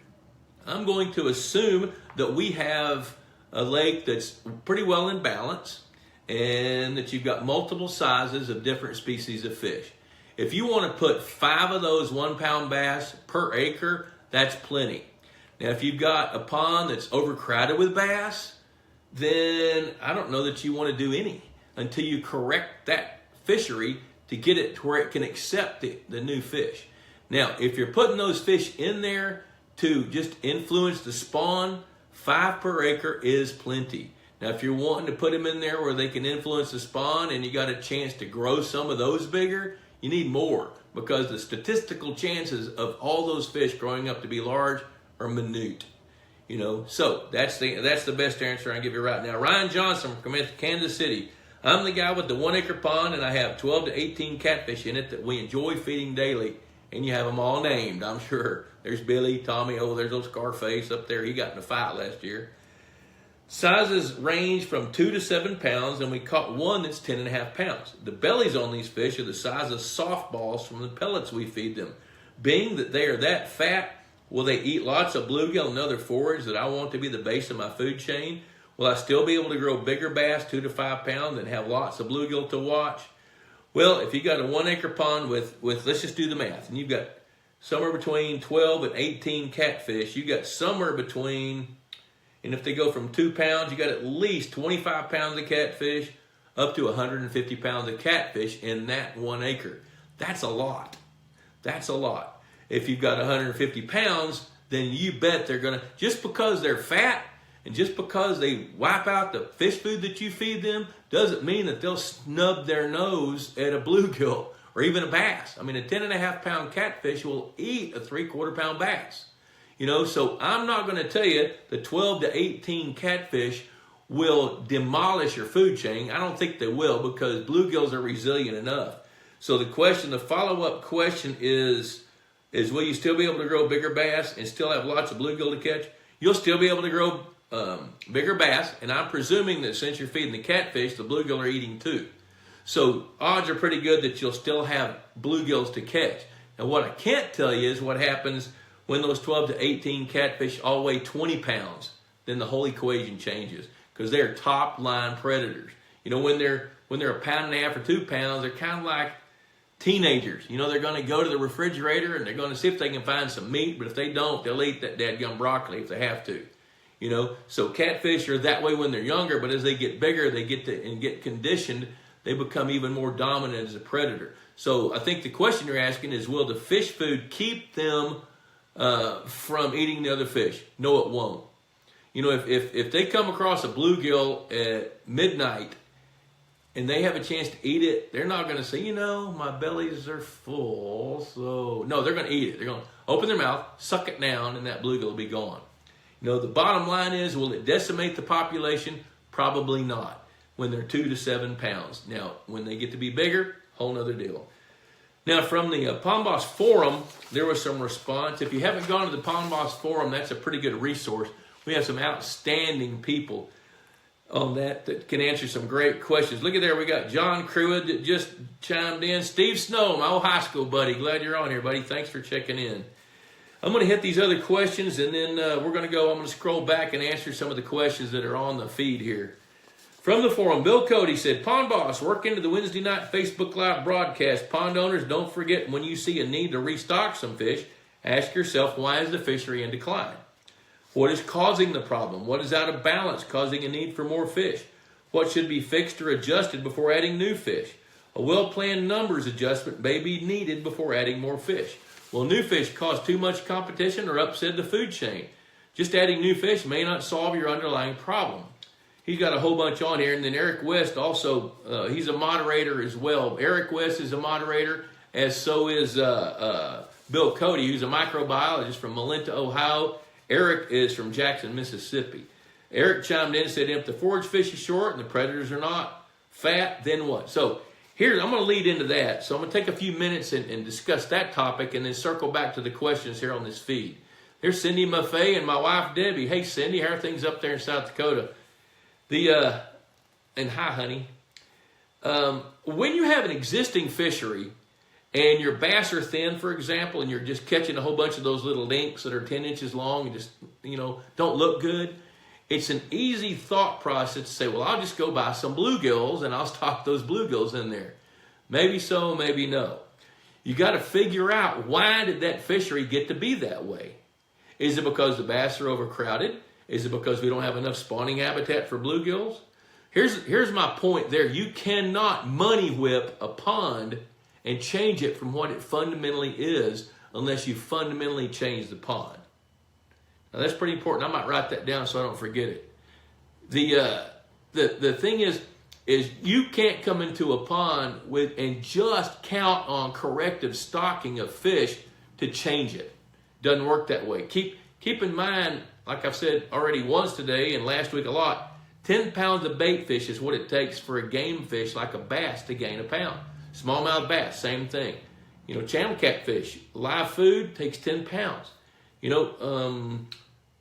I'm going to assume that we have a lake that's pretty well in balance and that you've got multiple sizes of different species of fish. If you want to put 5 of those 1 pound bass per acre, that's plenty. Now, if you've got a pond that's overcrowded with bass, then I don't know that you want to do any until you correct that fishery to get it to where it can accept the new fish. Now, if you're putting those fish in there to just influence the spawn, 5 per acre is plenty. Now, if you're wanting to put them in there where they can influence the spawn and you got a chance to grow some of those bigger, you need more because the statistical chances of all those fish growing up to be large are minute. You know, so that's the best answer I can give you right now. Ryan Johnson from Kansas City. I'm the guy with the 1 acre pond, and I have 12 to 18 catfish in it that we enjoy feeding daily. And you have them all named, I'm sure. There's Billy, Tommy, there's old Scarface up there. He got in a fight last year. Sizes range from 2 to 7 pounds, and we caught one that's 10.5 pounds. The bellies on these fish are the size of softballs from the pellets we feed them. Being that they are that fat, will they eat lots of bluegill and other forage that I want to be the base of my food chain? Will I still be able to grow bigger bass, 2 to 5 pounds, and have lots of bluegill to watch? Well, if you got a 1 acre pond with let's just do the math, and you've got somewhere between 12 and 18 catfish, you got somewhere between, and if they go from 2 pounds, you got at least 25 pounds of catfish up to 150 pounds of catfish in that 1 acre. That's a lot. That's a lot. If you've got 150 pounds, then you bet they're going to, just because they're fat and just because they wipe out the fish food that you feed them, doesn't mean that they'll snub their nose at a bluegill or even a bass. I mean, a 10.5 pound catfish will eat a 3/4 pound bass. You know, so I'm not going to tell you the 12 to 18 catfish will demolish your food chain. I don't think they will, because bluegills are resilient enough. So the follow-up question is will you still be able to grow bigger bass and still have lots of bluegill to catch? You'll still be able to grow bigger bass, and I'm presuming that since you're feeding the catfish, the bluegill are eating too. So odds are pretty good that you'll still have bluegills to catch. Now what I can't tell you is what happens when those 12 to 18 catfish all weigh 20 pounds. Then the whole equation changes, because they're top line predators. You know, when they're 1.5 pounds or 2 pounds, they're kind of like teenagers. You know, they're going to go to the refrigerator and they're going to see if they can find some meat, but if they don't, they'll eat that dadgum broccoli if they have to. You know, so catfish are that way when they're younger, but as they get bigger, they get conditioned, they become even more dominant as a predator. So I think the question you're asking is, will the fish food keep them from eating the other fish? No, it won't. You know, if they come across a bluegill at midnight and they have a chance to eat it, they're not going to say, you know, my bellies are full, so... No, they're going to eat it. They're going to open their mouth, suck it down, and that bluegill will be gone. You know, the bottom line is, will it decimate the population? Probably not when they're 2 to 7 pounds. Now, when they get to be bigger, whole nother deal. Now, from the Pond Boss Forum, there was some response. If you haven't gone to the Pond Boss Forum, that's a pretty good resource. We have some outstanding people on that can answer some great questions. Look at there, we got John Cruid that just chimed in. Steve Snow, my old high school buddy. Glad you're on here, buddy. Thanks for checking in. I'm going to hit these other questions, and then I'm going to scroll back and answer some of the questions that are on the feed here. From the forum, Bill Cody said, Pond Boss, work into the Wednesday night Facebook Live broadcast. Pond owners, don't forget, when you see a need to restock some fish, ask yourself, why is the fishery in decline? What is causing the problem? What is out of balance, causing a need for more fish? What should be fixed or adjusted before adding new fish? A well-planned numbers adjustment may be needed before adding more fish. Will new fish cause too much competition or upset the food chain? Just adding new fish may not solve your underlying problem. He's got a whole bunch on here. And then Eric West also, he's a moderator as well. Eric West is a moderator, as so is Bill Cody, who's a microbiologist from Malenta, Ohio. Eric is from Jackson, Mississippi. Eric chimed in and said, if the forage fish is short and the predators are not fat, then what? So here, I'm going to lead into that. So I'm going to take a few minutes and discuss that topic, and then circle back to the questions here on this feed. There's Cindy Maffei and my wife, Debbie. Hey, Cindy, how are things up there in South Dakota? And hi, honey. When you have an existing fishery and your bass are thin, for example, and you're just catching a whole bunch of those little dinks that are 10 inches long and just, don't look good, it's an easy thought process to say, well, I'll just go buy some bluegills and I'll stock those bluegills in there. Maybe so, maybe no. You got to figure out, why did that fishery get to be that way? Is it because the bass are overcrowded? Is it because we don't have enough spawning habitat for bluegills? Here's my point there. You cannot money whip a pond and change it from what it fundamentally is unless you fundamentally change the pond. Now that's pretty important. I might write that down so I don't forget it. The thing is you can't come into a pond and just count on corrective stocking of fish to change it. Doesn't work that way. Keep in mind, like I've said already once today and last week a lot, 10 pounds of bait fish is what it takes for a game fish like a bass to gain a pound. Smallmouth bass, same thing. Channel catfish, live food takes 10 pounds.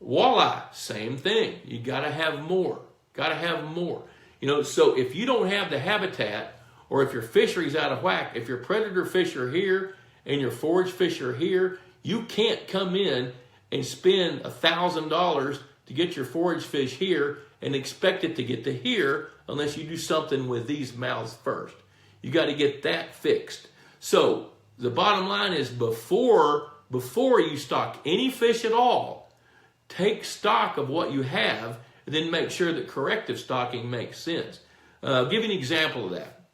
Walleye, same thing. You got to have more. Got to have more. You know, so if you don't have the habitat, or if your fishery's out of whack, if your predator fish are here and your forage fish are here, you can't come in and spend $1,000 to get your forage fish here and expect it to get to here unless you do something with these mouths first. You got to get that fixed. So the bottom line is before you stock any fish at all, take stock of what you have and then make sure that corrective stocking makes sense. I'll give you an example of that.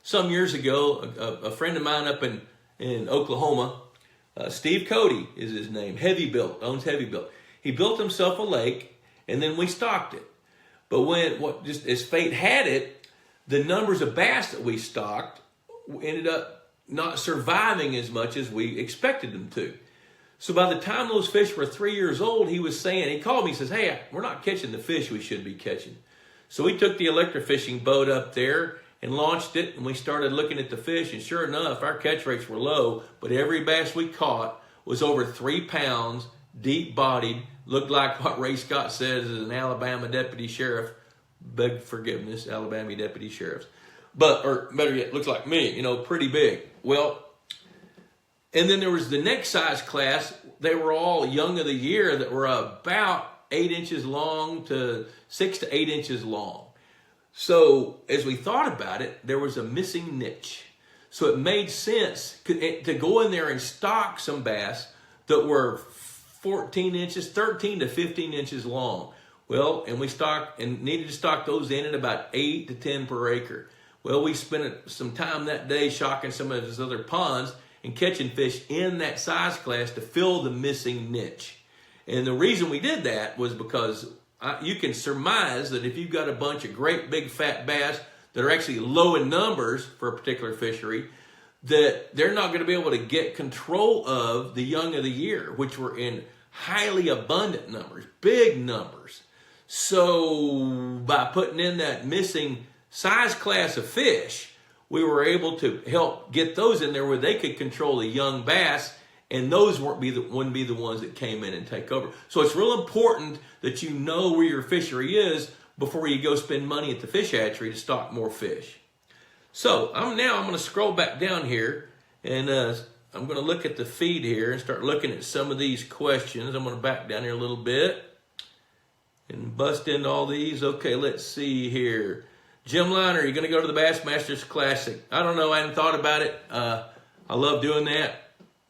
Some years ago, a friend of mine up in Oklahoma, Steve Cody is his name, owns Heavy Built. He built himself a lake, and then we stocked it. But just as fate had it, the numbers of bass that we stocked ended up not surviving as much as we expected them to. So by the time those fish were 3 years old, he called me, he says, hey, we're not catching the fish we should be catching. So we took the electrofishing boat up there and launched it, and we started looking at the fish, and sure enough, our catch rates were low, but every bass we caught was over 3 pounds, deep-bodied, looked like what Ray Scott says is an Alabama deputy sheriff. Beg forgiveness, Alabama deputy sheriffs. Or better yet, looks like me, you know, pretty big. Well, and then there was the next size class. They were all young of the year that were about 8 inches long to 6 to 8 inches long. So as we thought about it, there was a missing niche. So it made sense to go in there and stock some bass that were 13 to 15 inches long. Well, and we needed to stock those in at about 8 to 10 per acre. Well, we spent some time that day shocking some of his other ponds and catching fish in that size class to fill the missing niche. And the reason we did that was because you can surmise that if you've got a bunch of great big fat bass that are actually low in numbers for a particular fishery, that they're not going to be able to get control of the young of the year, which were in highly abundant numbers, big numbers. So by putting in that missing size class of fish, we were able to help get those in there where they could control the young bass, and those wouldn't be the ones that came in and take over. So it's real important that you know where your fishery is before you go spend money at the fish hatchery to stock more fish. So I'm going to scroll back down here, and I'm going to look at the feed here and start looking at some of these questions. I'm going to back down here a little bit and bust into all these. Okay, let's see here. Jim Liner, you're going to go to the Bassmasters Classic. I don't know. I hadn't thought about it. I love doing that.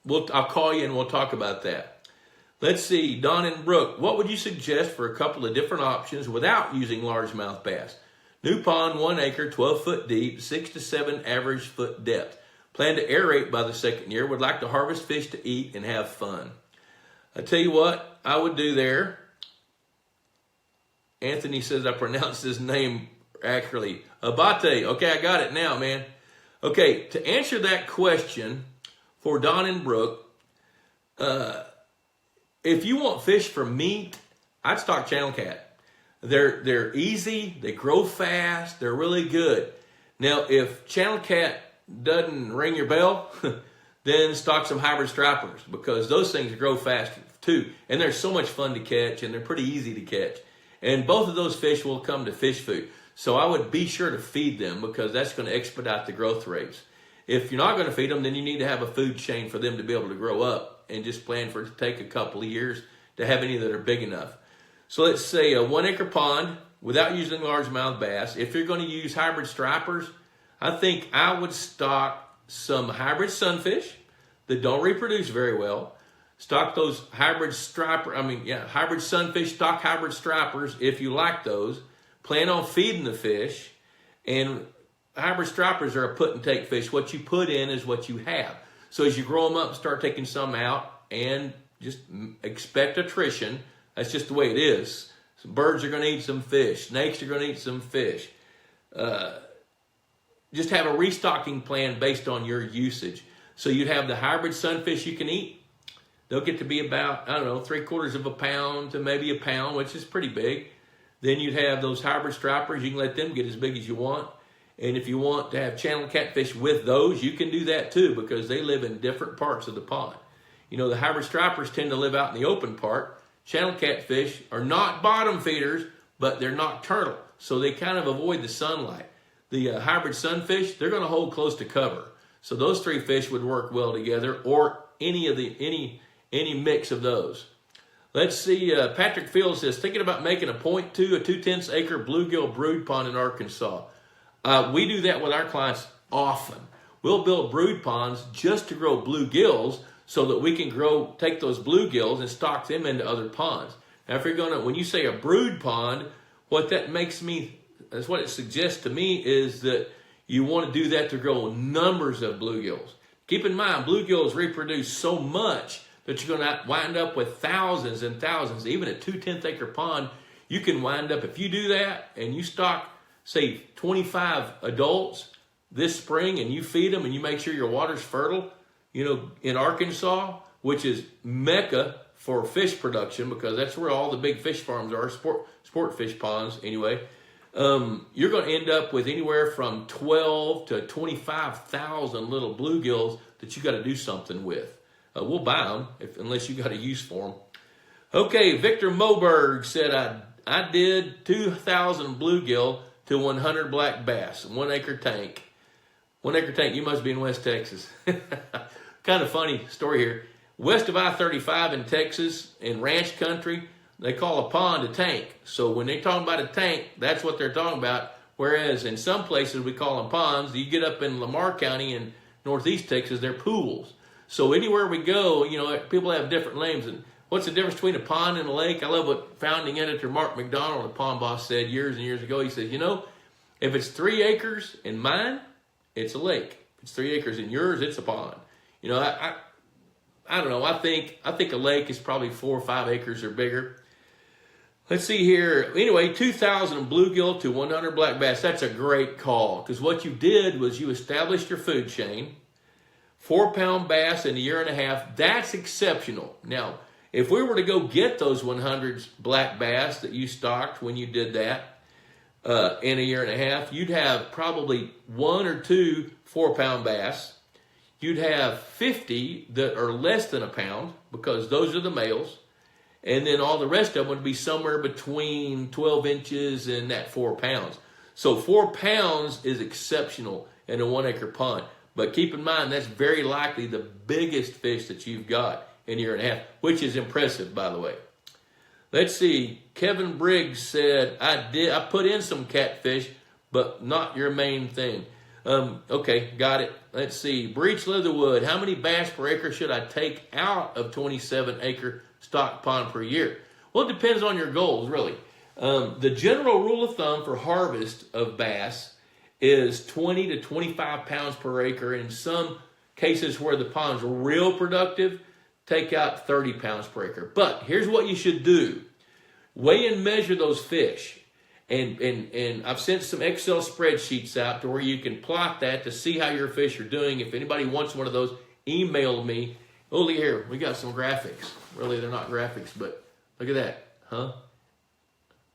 I'll call you and we'll talk about that. Let's see. Don and Brooke, what would you suggest for a couple of different options without using largemouth bass? New pond, 1 acre, 12 foot deep, 6 to 7 average foot depth. Plan to aerate by the second year. Would like to harvest fish to eat and have fun. I tell you what I would do there. Anthony says I pronounced his name accurately. Abate. Okay, I got it now, man. Okay, to answer that question for Don and Brooke, if you want fish for meat, I'd stock Channel Cat. They're easy, they grow fast, they're really good. Now, if Channel Cat doesn't ring your bell, then stock some hybrid stripers, because those things grow fast too. And they're so much fun to catch, and they're pretty easy to catch. And both of those fish will come to fish food. So I would be sure to feed them, because that's going to expedite the growth rates. If you're not going to feed them, then you need to have a food chain for them to be able to grow up, and just plan for it to take a couple of years to have any that are big enough. So let's say a 1 acre pond without using largemouth bass. If you're going to use hybrid stripers, I think I would stock some hybrid sunfish that don't reproduce very well. Stock those hybrid sunfish, stock hybrid stripers if you like those. Plan on feeding the fish. And hybrid stripers are a put and take fish. What you put in is what you have. So as you grow them up, start taking some out and just expect attrition. That's just the way it is. Some birds are going to eat some fish. Snakes are going to eat some fish. Just have a restocking plan based on your usage. So you'd have the hybrid sunfish you can eat. They'll get to be about, 3/4 of a pound to maybe a pound, which is pretty big. Then you'd have those hybrid stripers. You can let them get as big as you want. And if you want to have channel catfish with those, you can do that too, because they live in different parts of the pond. The hybrid stripers tend to live out in the open part. channel catfish are not bottom feeders, but they're nocturnal. So they kind of avoid the sunlight. The hybrid sunfish, they're going to hold close to cover. So those three fish would work well together, or any mix of those. Let's see, Patrick Field says, thinking about making a 0.2, a 2/10 acre bluegill brood pond in Arkansas. We do that with our clients often. We'll build brood ponds just to grow bluegills so that we can take those bluegills and stock them into other ponds. Now, if you're when you say a brood pond, that's what it suggests to me is that you want to do that to grow numbers of bluegills. Keep in mind, bluegills reproduce so much that you're going to wind up with thousands and thousands. Even a 2/10 acre pond, you can wind up, if you do that and you stock, say, 25 adults this spring and you feed them and you make sure your water's fertile, in Arkansas, which is Mecca for fish production, because that's where all the big fish farms are, sport fish ponds anyway, you're going to end up with anywhere from 12 to 25,000 little bluegills that you got to do something with. We'll buy them unless you got a use for them. Okay, Victor Moberg said, I did 2,000 bluegill to 100 black bass, 1 acre tank. 1 acre tank, you must be in West Texas. Kind of funny story here. West of I-35 in Texas, in ranch country, they call a pond a tank. So when they talk about a tank, that's what they're talking about. Whereas in some places we call them ponds. You get up in Lamar County in northeast Texas, they're pools. So anywhere we go, people have different names. And what's the difference between a pond and a lake? I love what founding editor Mark McDonald, the Pond Boss, said years and years ago. He says, if it's 3 acres in mine, it's a lake. If it's 3 acres in yours, it's a pond. I don't know. I think a lake is probably 4 or 5 acres or bigger. Let's see here. Anyway, 2,000 bluegill to 100 black bass. That's a great call, because what you did was you established your food chain. 4-pound bass in a year and a half. That's exceptional. Now, if we were to go get those 100 black bass that you stocked when you did that in a year and a half, you'd have probably 1 or 2 4-pound bass. You'd have 50 that are less than a pound, because those are the males. And then all the rest of them would be somewhere between 12 inches and that 4 pounds. So 4 pounds is exceptional in a 1 acre pond. But keep in mind, that's very likely the biggest fish that you've got in a year and a half, which is impressive, by the way. Let's see. Kevin Briggs said, I put in some catfish, but not your main thing. Okay, got it. Let's see. Breach Leatherwood, how many bass per acre should I take out of 27 acre stock pond per year? Well, it depends on your goals, really. The general rule of thumb for harvest of bass is 20 to 25 pounds per acre. In some cases where the pond's real productive, take out 30 pounds per acre. But here's what you should do. Weigh and measure those fish. And I've sent some Excel spreadsheets out to where you can plot that to see how your fish are doing. If anybody wants one of those, email me. Oh, look here. We got some graphics. Really, they're not graphics, but look at that.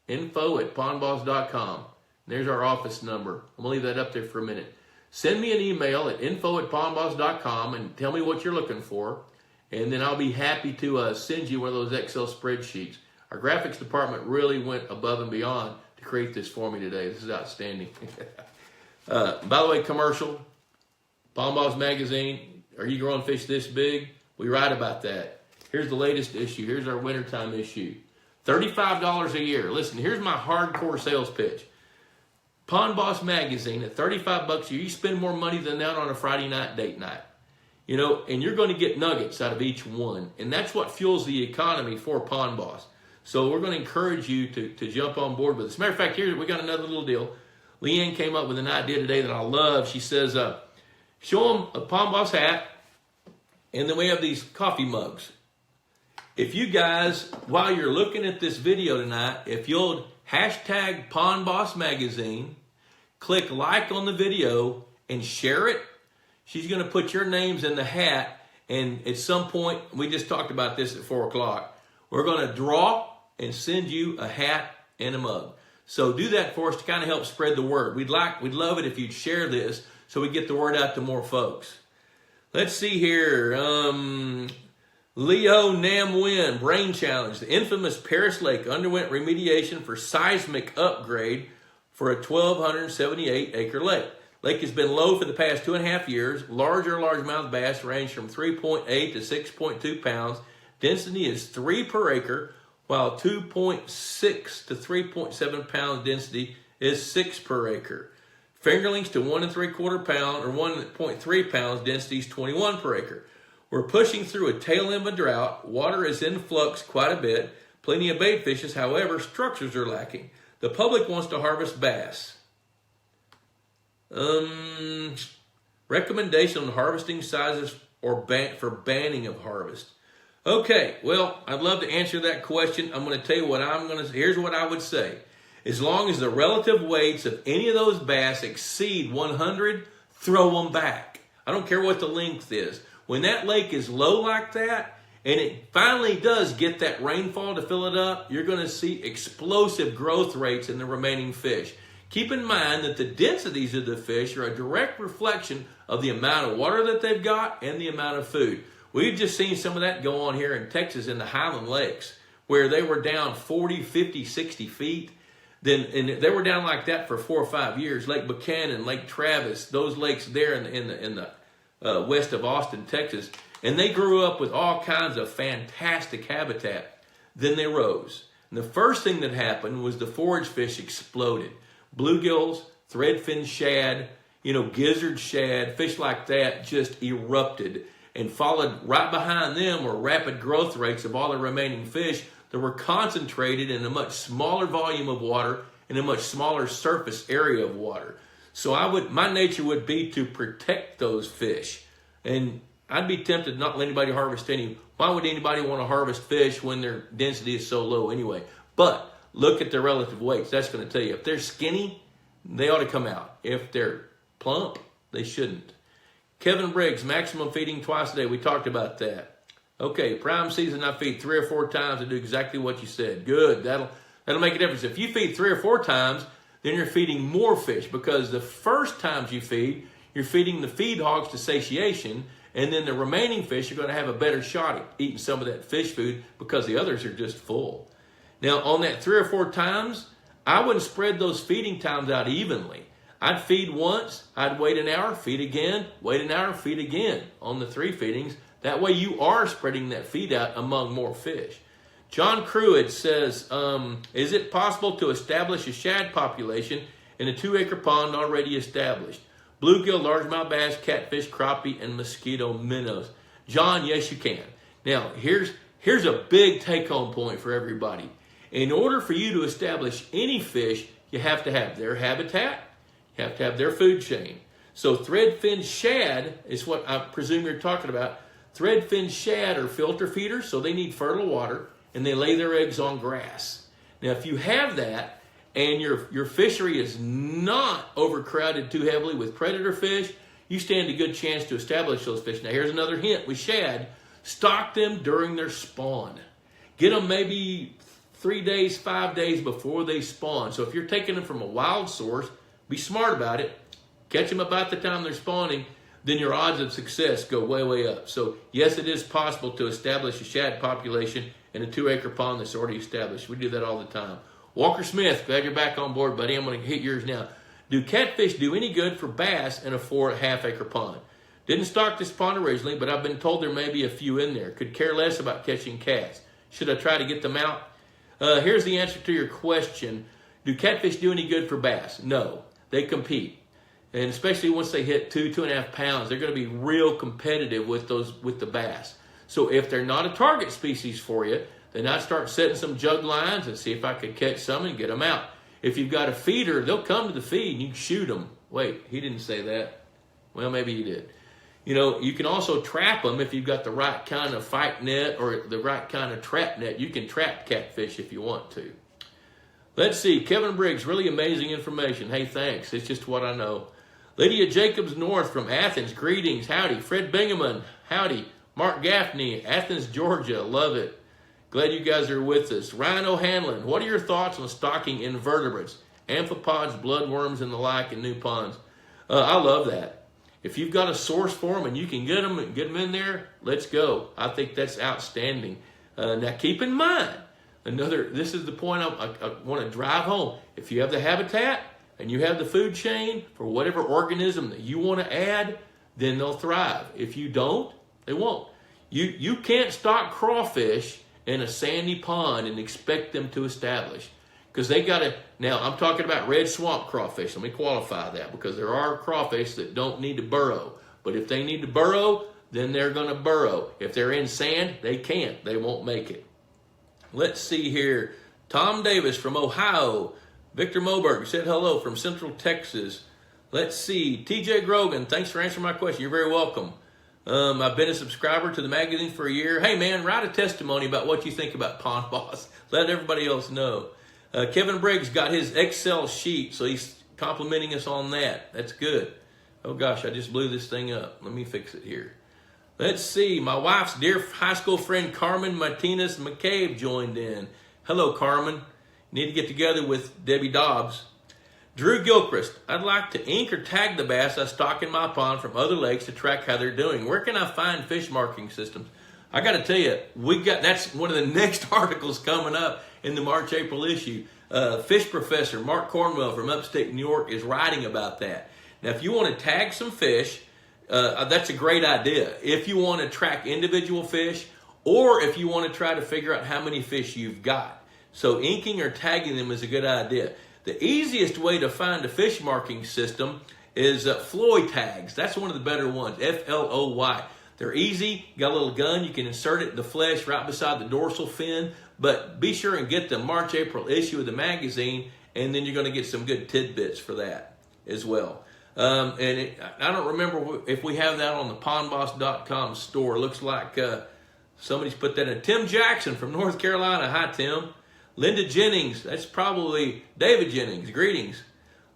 info@pondboss.com. There's our office number. I'm going to leave that up there for a minute. Send me an email at info@pondboss.com and tell me what you're looking for. And then I'll be happy to send you one of those Excel spreadsheets. Our graphics department really went above and beyond to create this for me today. This is outstanding. By the way, commercial, Pond Boss Magazine, are you growing fish this big? We write about that. Here's the latest issue. Here's our wintertime issue. $35 a year. Listen, here's my hardcore sales pitch. Pond Boss Magazine at $35 a year. You spend more money than that on a Friday night date night. And you're going to get nuggets out of each one. And that's what fuels the economy for Pond Boss. So we're going to encourage you to jump on board with us. As a matter of fact, we got another little deal. Leanne came up with an idea today that I love. She says, show them a Pond Boss hat, and then we have these coffee mugs. If you guys, while you're looking at this video tonight, if you'll hashtag Pond Boss Magazine, click like on the video, and share it, she's going to put your names in the hat. And at some point, we just talked about this at 4 o'clock, we're going to draw and send you a hat and a mug. So do that for us to kind of help spread the word. We'd love it if you'd share this so we get the word out to more folks. Let's see here. Leo Nam Win, Brain Challenge. The infamous Paris Lake underwent remediation for seismic upgrade for a 1,278-acre lake. Lake has been low for the past 2.5 years. Larger largemouth bass range from 3.8 to 6.2 pounds. Density is 3 per acre, while 2.6 to 3.7 pound density is 6 per acre. Fingerlings to 1 3/4 pound or 1.3 pounds, density is 21 per acre. We're pushing through a tail end of a drought. Water is in flux quite a bit. Plenty of bait fishes, however, structures are lacking. The public wants to harvest bass. Recommendation on harvesting sizes or for banning of harvest. Okay, well, I'd love to answer that question. I'm going to tell you here's what I would say. As long as the relative weights of any of those bass exceed 100, throw them back. I don't care what the length is. When that lake is low like that, and it finally does get that rainfall to fill it up, you're going to see explosive growth rates in the remaining fish. Keep in mind that the densities of the fish are a direct reflection of the amount of water that they've got and the amount of food. We've just seen some of that go on here in Texas in the Highland Lakes, where they were down 40, 50, 60 feet. And they were down like that for 4 or 5 years. Lake Buchanan, Lake Travis, those lakes there in the west of Austin, Texas. And they grew up with all kinds of fantastic habitat. Then they rose. And the first thing that happened was the forage fish exploded. Bluegills, threadfin shad, gizzard shad, fish like that just erupted. And followed right behind them were rapid growth rates of all the remaining fish that were concentrated in a much smaller volume of water and a much smaller surface area of water. So my nature would be to protect those fish. And I'd be tempted not to let anybody harvest any. Why would anybody want to harvest fish when their density is so low anyway? But look at their relative weights. That's going to tell you. If they're skinny, they ought to come out. If they're plump, they shouldn't. Kevin Briggs, maximum feeding twice a day. We talked about that. Okay, prime season, I feed 3 or 4 times to do exactly what you said. Good. That'll make a difference. If you feed 3 or 4 times, then you're feeding more fish, because the first times you feed, you're feeding the feed hogs to satiation, and then the remaining fish are going to have a better shot at eating some of that fish food because the others are just full. Now, on that 3 or 4 times, I wouldn't spread those feeding times out evenly. I'd feed once, I'd wait an hour, feed again, wait an hour, feed again on the 3 feedings. That way you are spreading that feed out among more fish. John Cruid says, is it possible to establish a shad population in a 2-acre pond already established? Bluegill, largemouth bass, catfish, crappie, and mosquito minnows. John, yes you can. Now, here's a big take-home point for everybody. In order for you to establish any fish, you have to have their habitat, you have to have their food chain. So threadfin shad is what I presume you're talking about. Threadfin shad are filter feeders, so they need fertile water, and they lay their eggs on grass. Now, if you have that, and your fishery is not overcrowded too heavily with predator fish, you stand a good chance to establish those fish. Now, here's another hint with shad. Stock them during their spawn. Get them maybe 3 days, 5 days before they spawn. So if you're taking them from a wild source, be smart about it. Catch them about the time they're spawning, then your odds of success go way, way up. So yes, it is possible to establish a shad population in a 2-acre pond that's already established. We do that all the time. Walker Smith, glad you're back on board, buddy. I'm going to hit yours now. Do catfish do any good for bass in a 4.5-acre pond? Didn't stock this pond originally, but I've been told there may be a few in there. Could care less about catching cats. Should I try to get them out? Here's the answer to your question. Do catfish do any good for bass? No. They compete. And especially once they hit 2.5 pounds, they're going to be real competitive with the bass. So if they're not a target species for you, then I'd start setting some jug lines and see if I could catch some and get them out. If you've got a feeder, they'll come to the feed and you can shoot them. Wait, he didn't say that. Well, maybe he did. You can also trap them if you've got the right kind of fight net or the right kind of trap net. You can trap catfish if you want to. Let's see. Kevin Briggs, really amazing information. Hey, thanks. It's just what I know. Lydia Jacobs North from Athens, greetings. Howdy. Fred Bingaman, howdy. Mark Gaffney, Athens, Georgia, love it. Glad you guys are with us. Ryan O'Hanlon, what are your thoughts on stocking invertebrates, amphipods, bloodworms, and the like in new ponds? I love that. If you've got a source for them and you can get them in there, let's go. I think that's outstanding. Now keep in mind, this is the point I want to drive home. If you have the habitat and you have the food chain for whatever organism that you want to add, then they'll thrive. If you don't, they won't. You can't stock crawfish in a sandy pond and expect them to establish. Because they got to, now I'm talking about red swamp crawfish. Let me qualify that, because there are crawfish that don't need to burrow. But if they need to burrow, then they're going to burrow. If they're in sand, they can't. They won't make it. Let's see here. Tom Davis from Ohio. Victor Moberg said hello from Central Texas. Let's see. TJ Grogan, thanks for answering my question. You're very welcome. I've been a subscriber to the magazine for a year. Hey, man, write a testimony about what you think about Pond Boss. Let everybody else know. Kevin Briggs got his Excel sheet, so he's complimenting us on that. That's good. Oh, gosh, I just blew this thing up. Let me fix it here. Let's see. My wife's dear high school friend Carmen Martinez McCabe joined in. Hello, Carmen. Need to get together with Debbie Dobbs. Drew Gilchrist. I'd like to ink or tag the bass I stock in my pond from other lakes to track how they're doing. Where can I find fish marking systems? I got to tell you, that's one of the next articles coming up in the March-April issue. Fish professor Mark Cornwell from upstate New York is writing about that. Now, if you want to tag some fish, that's a great idea. If you want to track individual fish, or if you want to try to figure out how many fish you've got. So inking or tagging them is a good idea. The easiest way to find a fish marking system is Floy tags. That's one of the better ones, F-L-O-Y. They're easy. You got a little gun. You can insert it in the flesh right beside the dorsal fin. But be sure and get the March-April issue of the magazine, and then you're going to get some good tidbits for that as well. I don't remember if we have that on the pondboss.com store. It looks like somebody's put that in. Tim Jackson from North Carolina. Hi, Tim. Linda Jennings. That's probably David Jennings. Greetings.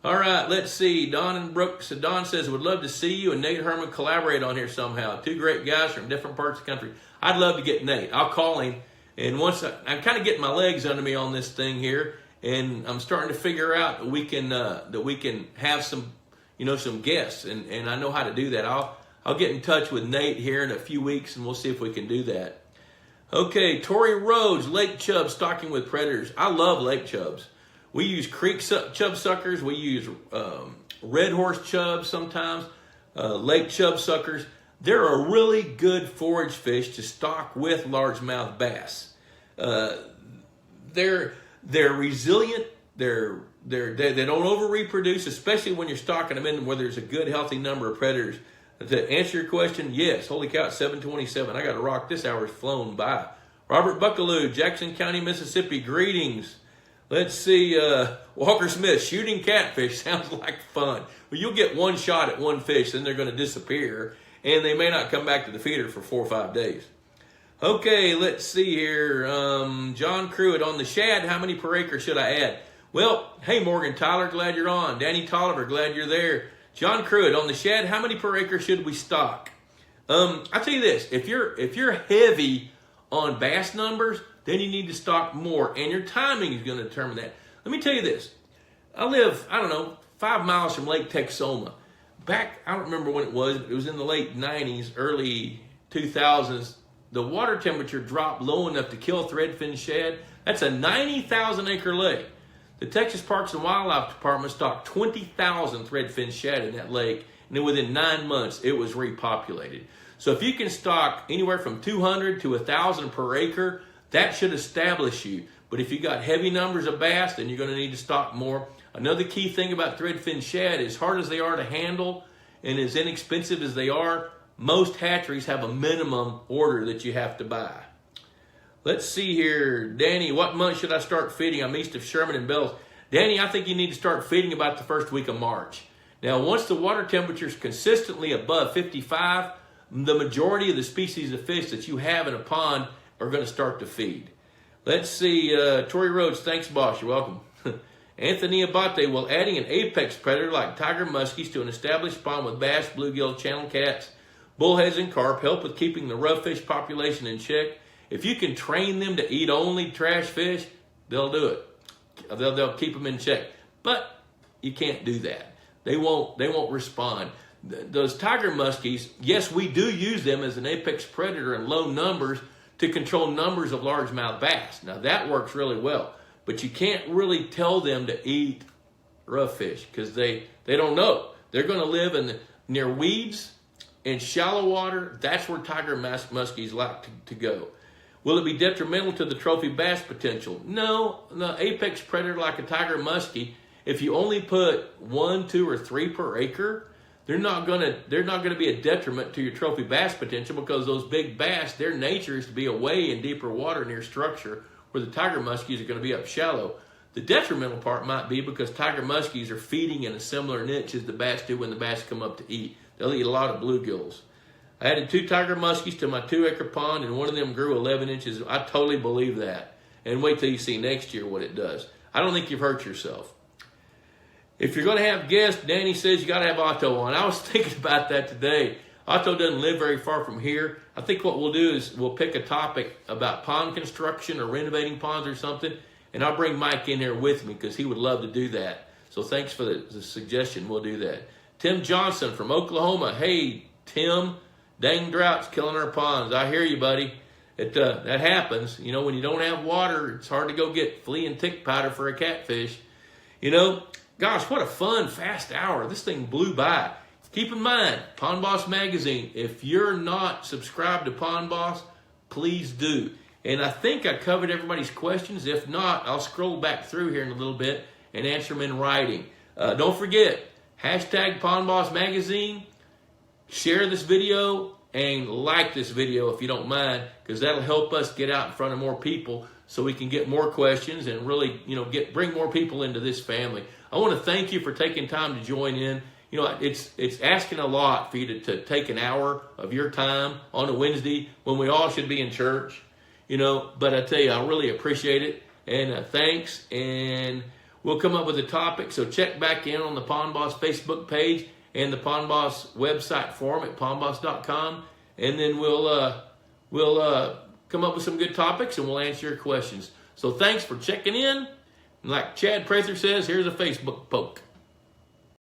All right, let's see. Don and Brooks. Don says, would love to see you and Nate Herman collaborate on here somehow. Two great guys from different parts of the country. I'd love to get Nate. I'll call him. And once I'm kind of getting my legs under me on this thing here, and I'm starting to figure out that we can have some guests, and I know how to do that. I'll get in touch with Nate here in a few weeks, and we'll see if we can do that. Okay, Tori Rhodes, lake chub stocking with predators. I love lake chubs. We use creek chub suckers. We use red horse chubs sometimes, lake chub suckers. They're a really good forage fish to stock with largemouth bass. They're resilient. They don't over reproduce, especially when you're stocking them in where there's a good healthy number of predators. To answer your question, yes. Holy cow, it's 7:27. I got to rock. This hour's flown by. Robert Buckaloo, Jackson County, Mississippi. Greetings. Let's see. Walker Smith, shooting catfish sounds like fun. Well, you'll get one shot at one fish, then they're going to disappear, and they may not come back to the feeder for 4 or 5 days. Okay, let's see here. John Cruitt, on the shad, how many per acre should I add? Well, hey, Morgan Tyler, glad you're on. Danny Tolliver, glad you're there. John Cruitt, on the shad, how many per acre should we stock? I'll tell you this. If you're heavy on bass numbers, then you need to stock more, and your timing is going to determine that. Let me tell you this. I live, 5 miles from Lake Texoma. Back, I don't remember when it was, but it was in the late 90s, early 2000s. The water temperature dropped low enough to kill threadfin shad. That's a 90,000 acre lake. The Texas Parks and Wildlife Department stocked 20,000 threadfin shad in that lake, and then within 9 months, it was repopulated. So if you can stock anywhere from 200 to 1,000 per acre, that should establish you. But if you got heavy numbers of bass, then you're going to need to stock more. Another key thing about threadfin shad, as hard as they are to handle and as inexpensive as they are, most hatcheries have a minimum order that you have to buy. Let's see here. Danny, what month should I start feeding? I'm east of Sherman and Bells. Danny, I think you need to start feeding about the first week of March. Now, once the water temperature is consistently above 55, the majority of the species of fish that you have in a pond are going to start to feed. Let's see. Tori Rhodes, thanks, boss. You're welcome. Anthony Abate, will adding an apex predator like Tiger Muskies to an established pond with bass, bluegill, channel cats, bullheads, and carp help with keeping the rough fish population in check? If you can train them to eat only trash fish, they'll do it. They'll keep them in check. But you can't do that. They won't respond. those tiger muskies, yes, we do use them as an apex predator in low numbers to control numbers of largemouth bass. Now that works really well, but you can't really tell them to eat rough fish because they don't know. They're going to live near weeds and shallow water. That's where tiger muskies like to go. Will it be detrimental to the trophy bass potential? No, apex predator like a tiger muskie, if you only put 1, 2, or 3 per acre, they're not gonna be a detriment to your trophy bass potential, because those big bass, their nature is to be away in deeper water near structure, where the tiger muskies are going to be up shallow. The detrimental part might be because tiger muskies are feeding in a similar niche as the bass do when the bass come up to eat. They'll eat a lot of bluegills. I added 2 tiger muskies to my 2-acre pond, and one of them grew 11 inches. I totally believe that. And wait till you see next year what it does. I don't think you've hurt yourself. If you're going to have guests, Danny says you got to have Otto on. I was thinking about that today. Otto doesn't live very far from here. I think what we'll do is we'll pick a topic about pond construction or renovating ponds or something, and I'll bring Mike in here with me because he would love to do that. So thanks for the suggestion. We'll do that. Tim Johnson from Oklahoma. Hey, Tim. Dang drought's killing our ponds. I hear you, buddy. That happens. You know, when you don't have water, it's hard to go get flea and tick powder for a catfish. You know, gosh, what a fun, fast hour. This thing blew by. Keep in mind, Pond Boss Magazine, if you're not subscribed to Pond Boss, please do. And I think I covered everybody's questions. If not, I'll scroll back through here in a little bit and answer them in writing. Don't forget, hashtag Pond Boss Magazine. Share this video and like this video if you don't mind, because that'll help us get out in front of more people so we can get more questions and really, bring more people into this family. I want to thank you for taking time to join in. You know, it's asking a lot for you to take an hour of your time on a Wednesday when we all should be in church, but I tell you, I really appreciate it, and thanks, and we'll come up with a topic, so check back in on the Pond Boss Facebook page and the Pond Boss website forum at pondboss.com, and then we'll come up with some good topics and we'll answer your questions. So thanks for checking in. And like Chad Prather says, here's a Facebook poke.